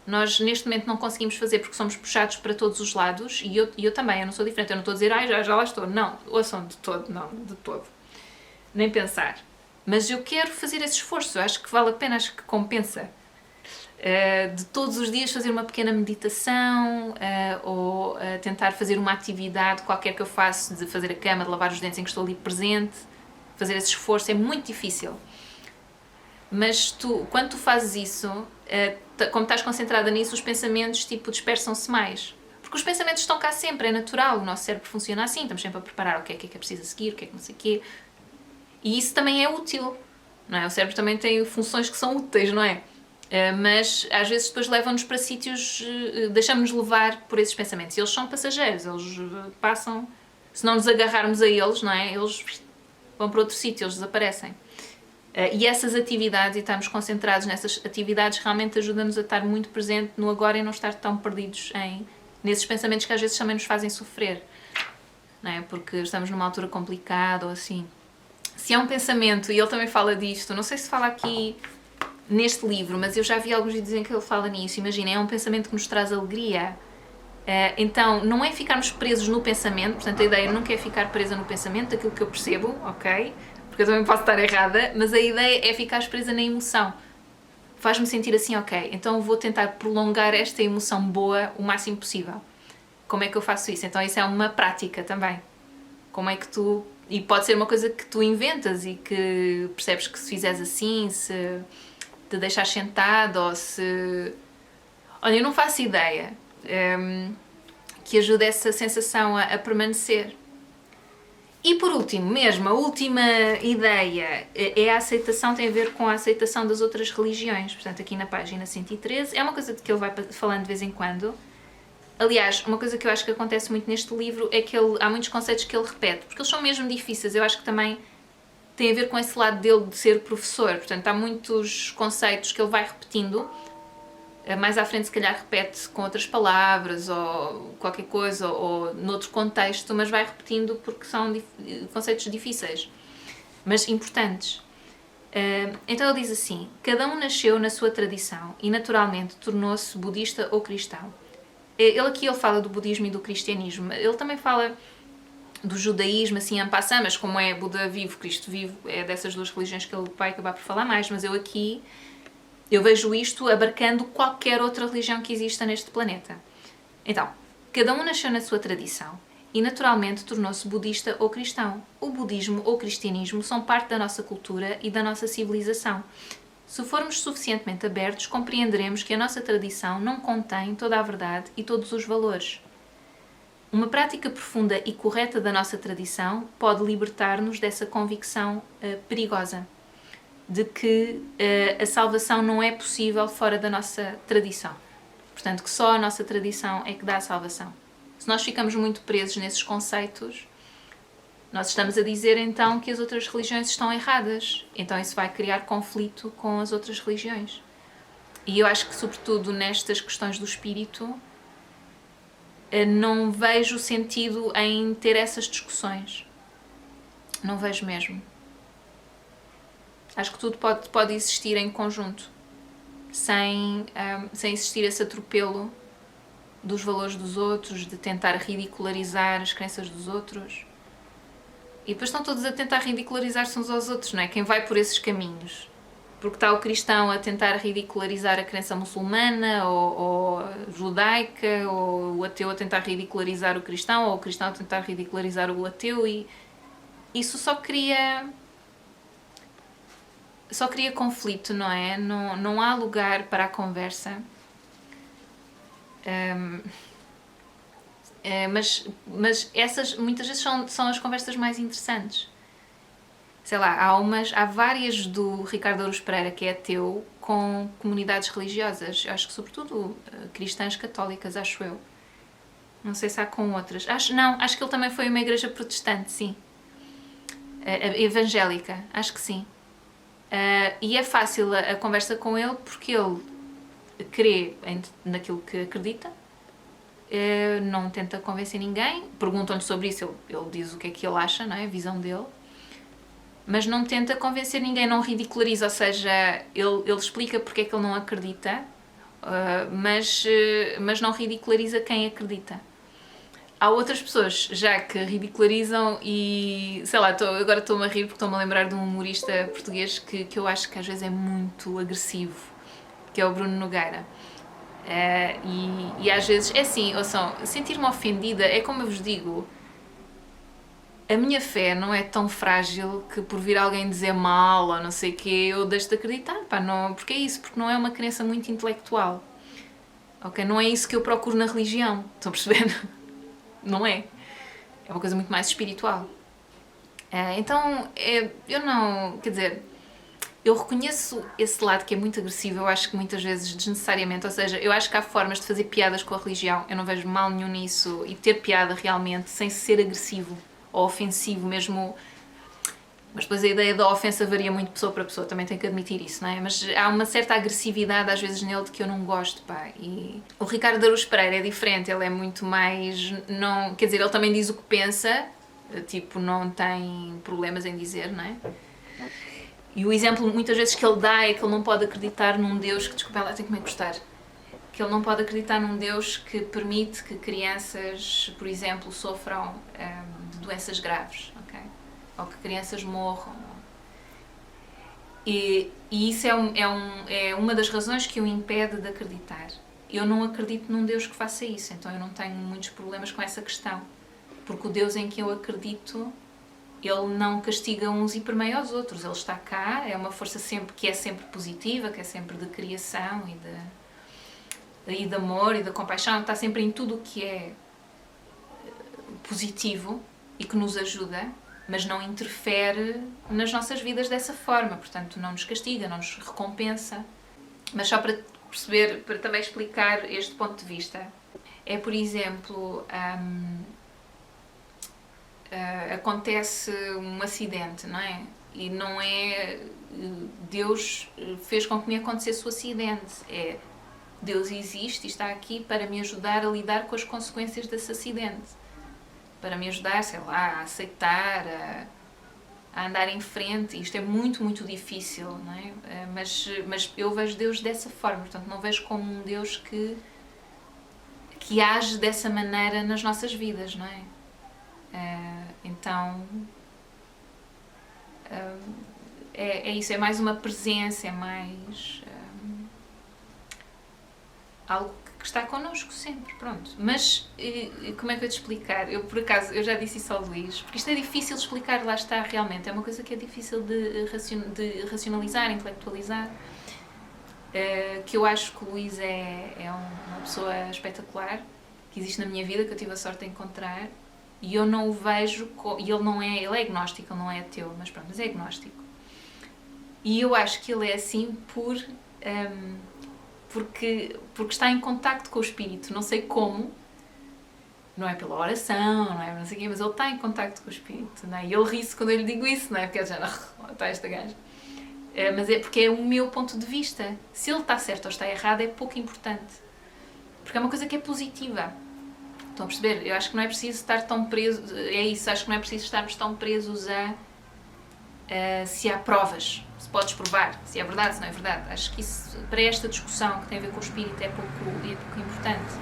Nós neste momento não conseguimos fazer porque somos puxados para todos os lados e eu também, eu não sou diferente, eu não estou a dizer já lá estou, não, ouçam de todo, não, de todo. Nem pensar. Mas eu quero fazer esse esforço, eu acho que vale a pena, acho que compensa. De todos os dias fazer uma pequena meditação ou tentar fazer uma atividade qualquer que eu faço, de fazer a cama, de lavar os dentes em que estou ali presente. Fazer esse esforço é muito difícil, mas quando tu fazes isso, como estás concentrada nisso, os pensamentos dispersam-se mais, porque os pensamentos estão cá sempre, é natural, o nosso cérebro funciona assim, estamos sempre a preparar o que é preciso seguir, o que é que não sei o quê, e isso também é útil, não é? O cérebro também tem funções que são úteis, não é? Mas às vezes depois levam-nos para sítios, deixamos-nos levar por esses pensamentos, e eles são passageiros, eles passam, se não nos agarrarmos a eles, não é? Eles vão para outro sítio, eles desaparecem. E essas atividades, e estarmos concentrados nessas atividades, realmente ajuda-nos a estar muito presente no agora e não estar tão perdidos nesses pensamentos que às vezes também nos fazem sofrer. Não é? Porque estamos numa altura complicada ou assim. Se é um pensamento, e ele também fala disto, não sei se fala aqui neste livro, mas eu já vi alguns vídeos em que ele fala nisso. Imaginem, é um pensamento que nos traz alegria. Então, não é ficarmos presos no pensamento, portanto a ideia nunca é ficar presa no pensamento, daquilo que eu percebo, ok? Porque eu também posso estar errada, mas a ideia é ficar presa na emoção. Faz-me sentir assim, ok, então vou tentar prolongar esta emoção boa o máximo possível. Como é que eu faço isso? Então isso é uma prática também. Como é que tu... E pode ser uma coisa que tu inventas e que percebes que se fizeres assim, se te deixares sentado ou se... Olha, eu não faço ideia. Que ajuda essa sensação a permanecer. E por último, mesmo, a última ideia é a aceitação, tem a ver com a aceitação das outras religiões. Portanto, aqui na página 113, é uma coisa de que ele vai falando de vez em quando. Aliás, uma coisa que eu acho que acontece muito neste livro é que há muitos conceitos que ele repete, porque eles são mesmo difíceis. Eu acho que também tem a ver com esse lado dele de ser professor. Portanto, há muitos conceitos que ele vai repetindo. Mais à frente se calhar repete com outras palavras ou qualquer coisa ou noutro contexto, mas vai repetindo porque são conceitos difíceis, mas importantes. Então ele diz assim: cada um nasceu na sua tradição e naturalmente tornou-se budista ou cristão. Ele fala do budismo e do cristianismo. Ele também fala do judaísmo, assim, en passant, mas como é Buda vivo, Cristo vivo, é dessas duas religiões que ele vai acabar por falar mais, mas eu vejo isto abarcando qualquer outra religião que exista neste planeta. Então, cada um nasceu na sua tradição e naturalmente tornou-se budista ou cristão. O budismo ou cristianismo são parte da nossa cultura e da nossa civilização. Se formos suficientemente abertos, compreenderemos que a nossa tradição não contém toda a verdade e todos os valores. Uma prática profunda e correta da nossa tradição pode libertar-nos dessa convicção perigosa de que a salvação não é possível fora da nossa tradição. Portanto, que só a nossa tradição é que dá a salvação. Se nós ficamos muito presos nesses conceitos, nós estamos a dizer então que as outras religiões estão erradas. Então isso vai criar conflito com as outras religiões. E eu acho que, sobretudo nestas questões do espírito, não vejo sentido em ter essas discussões. Não vejo mesmo. Acho que tudo pode existir em conjunto, sem existir esse atropelo dos valores dos outros, de tentar ridicularizar as crenças dos outros. E depois estão todos a tentar ridicularizar-se uns aos outros, não é? Quem vai por esses caminhos. Porque está o cristão a tentar ridicularizar a crença muçulmana ou judaica, ou o ateu a tentar ridicularizar o cristão, ou o cristão a tentar ridicularizar o ateu, e isso só cria conflito, não é? Não há lugar para a conversa. Mas essas muitas vezes são as conversas mais interessantes. Sei lá, há várias do Ricardo Aruz Pereira, que é ateu, com comunidades religiosas. Acho que sobretudo cristãs católicas, acho eu. Não sei se há com outras. Acho que ele também foi uma igreja protestante, sim. Evangélica, acho que sim. E é fácil a conversa com ele porque ele crê naquilo que acredita, não tenta convencer ninguém, perguntam-lhe sobre isso, ele diz o que é que ele acha, não é? A visão dele, mas não tenta convencer ninguém, não ridiculariza, ou seja, ele explica porque é que ele não acredita, mas não ridiculariza quem acredita. Há outras pessoas já que ridicularizam e, sei lá, agora estou-me a rir porque estou-me a lembrar de um humorista português que eu acho que às vezes é muito agressivo, que é o Bruno Nogueira. E às vezes, é assim, ouçam, sentir-me ofendida é como eu vos digo, a minha fé não é tão frágil que por vir alguém dizer mal ou não sei o quê, eu deixo de acreditar, pá, não, porque é isso, porque não é uma crença muito intelectual, ok? Não é isso que eu procuro na religião, estão a perceber? Não é. É uma coisa muito mais espiritual. Então, eu não... Quer dizer, eu reconheço esse lado que é muito agressivo, eu acho que muitas vezes desnecessariamente, ou seja, eu acho que há formas de fazer piadas com a religião, eu não vejo mal nenhum nisso, e ter piada realmente, sem ser agressivo ou ofensivo mesmo. Mas depois a ideia da ofensa varia muito de pessoa para pessoa, também tenho que admitir isso, não é? Mas há uma certa agressividade às vezes nele de que eu não gosto, pá. E o Ricardo Aruz Pereira é diferente, ele é muito mais... não, quer dizer, ele também diz o que pensa, tipo, não tem problemas em dizer, não é? E o exemplo muitas vezes que ele dá é que ele não pode acreditar num Deus que... Desculpa, lá tenho que me encostar. Que ele não pode acreditar num Deus que permite que crianças, por exemplo, sofram de doenças graves, ok? Ou que crianças morram. E isso é uma das razões que o impede de acreditar. Eu não acredito num Deus que faça isso, então eu não tenho muitos problemas com essa questão. Porque o Deus em que eu acredito, ele não castiga uns e permeia aos outros. Ele está cá, é uma força que é sempre positiva, que é sempre de criação e de amor e de compaixão, está sempre em tudo o que é positivo e que nos ajuda, mas não interfere nas nossas vidas dessa forma, portanto não nos castiga, não nos recompensa. Mas só para perceber, para também explicar este ponto de vista, é, por exemplo, acontece um acidente, não é? E não é Deus fez com que me acontecesse o acidente, é Deus existe e está aqui para me ajudar a lidar com as consequências desse acidente. Para me ajudar, sei lá, a aceitar, a andar em frente. Isto é muito, muito difícil, não é? Mas eu vejo Deus dessa forma, portanto não vejo como um Deus que age dessa maneira nas nossas vidas, não é? então é isso, é mais uma presença, é mais algo que está connosco sempre, pronto. Mas como é que eu te explicar? Eu, por acaso, eu já disse isso ao Luís, porque isto é difícil de explicar, lá está, realmente. É uma coisa que é difícil de racionalizar, intelectualizar. Que eu acho que o Luís é uma pessoa espetacular, que existe na minha vida, que eu tive a sorte de encontrar, e eu não o vejo, e ele é agnóstico, ele não é ateu, mas pronto, mas é agnóstico. E eu acho que ele é assim porque está em contacto com o espírito, não sei como, não é pela oração, não sei o quê, mas ele está em contacto com o espírito, não é? E ele ri-se quando eu lhe digo isso, não é? Porque ele já, está esta gaja. Mas é porque é o meu ponto de vista. Se ele está certo ou está errado é pouco importante, porque é uma coisa que é positiva. Estão a perceber? Eu acho que não é preciso estar tão preso, é isso, acho que não é preciso estarmos tão presos se há provas, se podes provar, se é verdade, se não é verdade. Acho que isso, para esta discussão que tem a ver com o espírito, é pouco importante.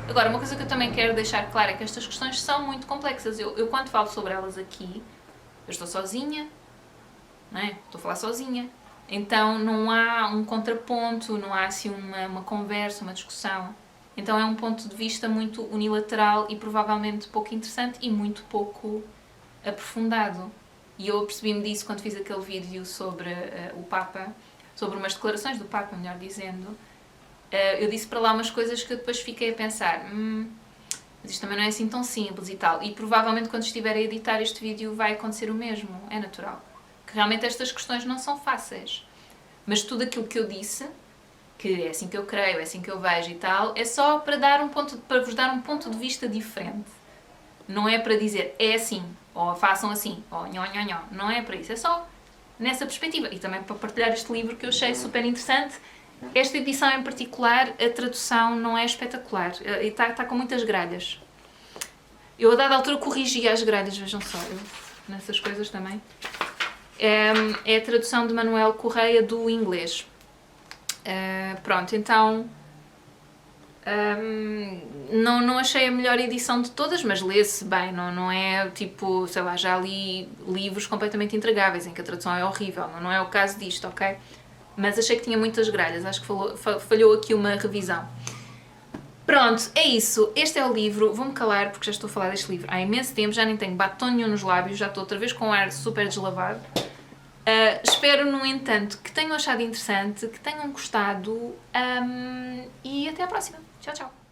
Agora, uma coisa que eu também quero deixar claro é que estas questões são muito complexas. Eu quando falo sobre elas aqui, eu estou sozinha, não é? Estou a falar sozinha. Então não há um contraponto, não há assim uma conversa, uma discussão. Então é um ponto de vista muito unilateral e provavelmente pouco interessante e muito pouco aprofundado. E eu apercebi-me disso quando fiz aquele vídeo sobre o Papa, sobre umas declarações do Papa, melhor dizendo. Eu disse para lá umas coisas que eu depois fiquei a pensar, mas isto também não é assim tão simples e tal. E provavelmente quando estiver a editar este vídeo vai acontecer o mesmo, é natural. Que realmente estas questões não são fáceis. Mas tudo aquilo que eu disse, que é assim que eu creio, é assim que eu vejo e tal, é só para vos dar um ponto de vista diferente. Não é para dizer é assim, ou façam assim, ou nhó. Não é para isso, é só nessa perspectiva. E também para partilhar este livro que eu achei super interessante. Esta edição em particular, a tradução não é espetacular, e está com muitas gralhas. Eu a dada altura corrigi as gralhas, vejam só, nessas coisas também. É a tradução de Manuel Correia do inglês. Pronto, então não achei a melhor edição de todas, mas lê-se bem, não é tipo, sei lá, já li livros completamente intragáveis em que a tradução é horrível, não é o caso disto, ok? Mas achei que tinha muitas gralhas, acho que falhou aqui uma revisão. Pronto, é isso, este é o livro, vou-me calar porque já estou a falar deste livro há imenso tempo, já nem tenho batom nenhum nos lábios, já estou outra vez com um ar super deslavado. Espero, no entanto, que tenham achado interessante, que tenham gostado e até à próxima. Tchau, tchau.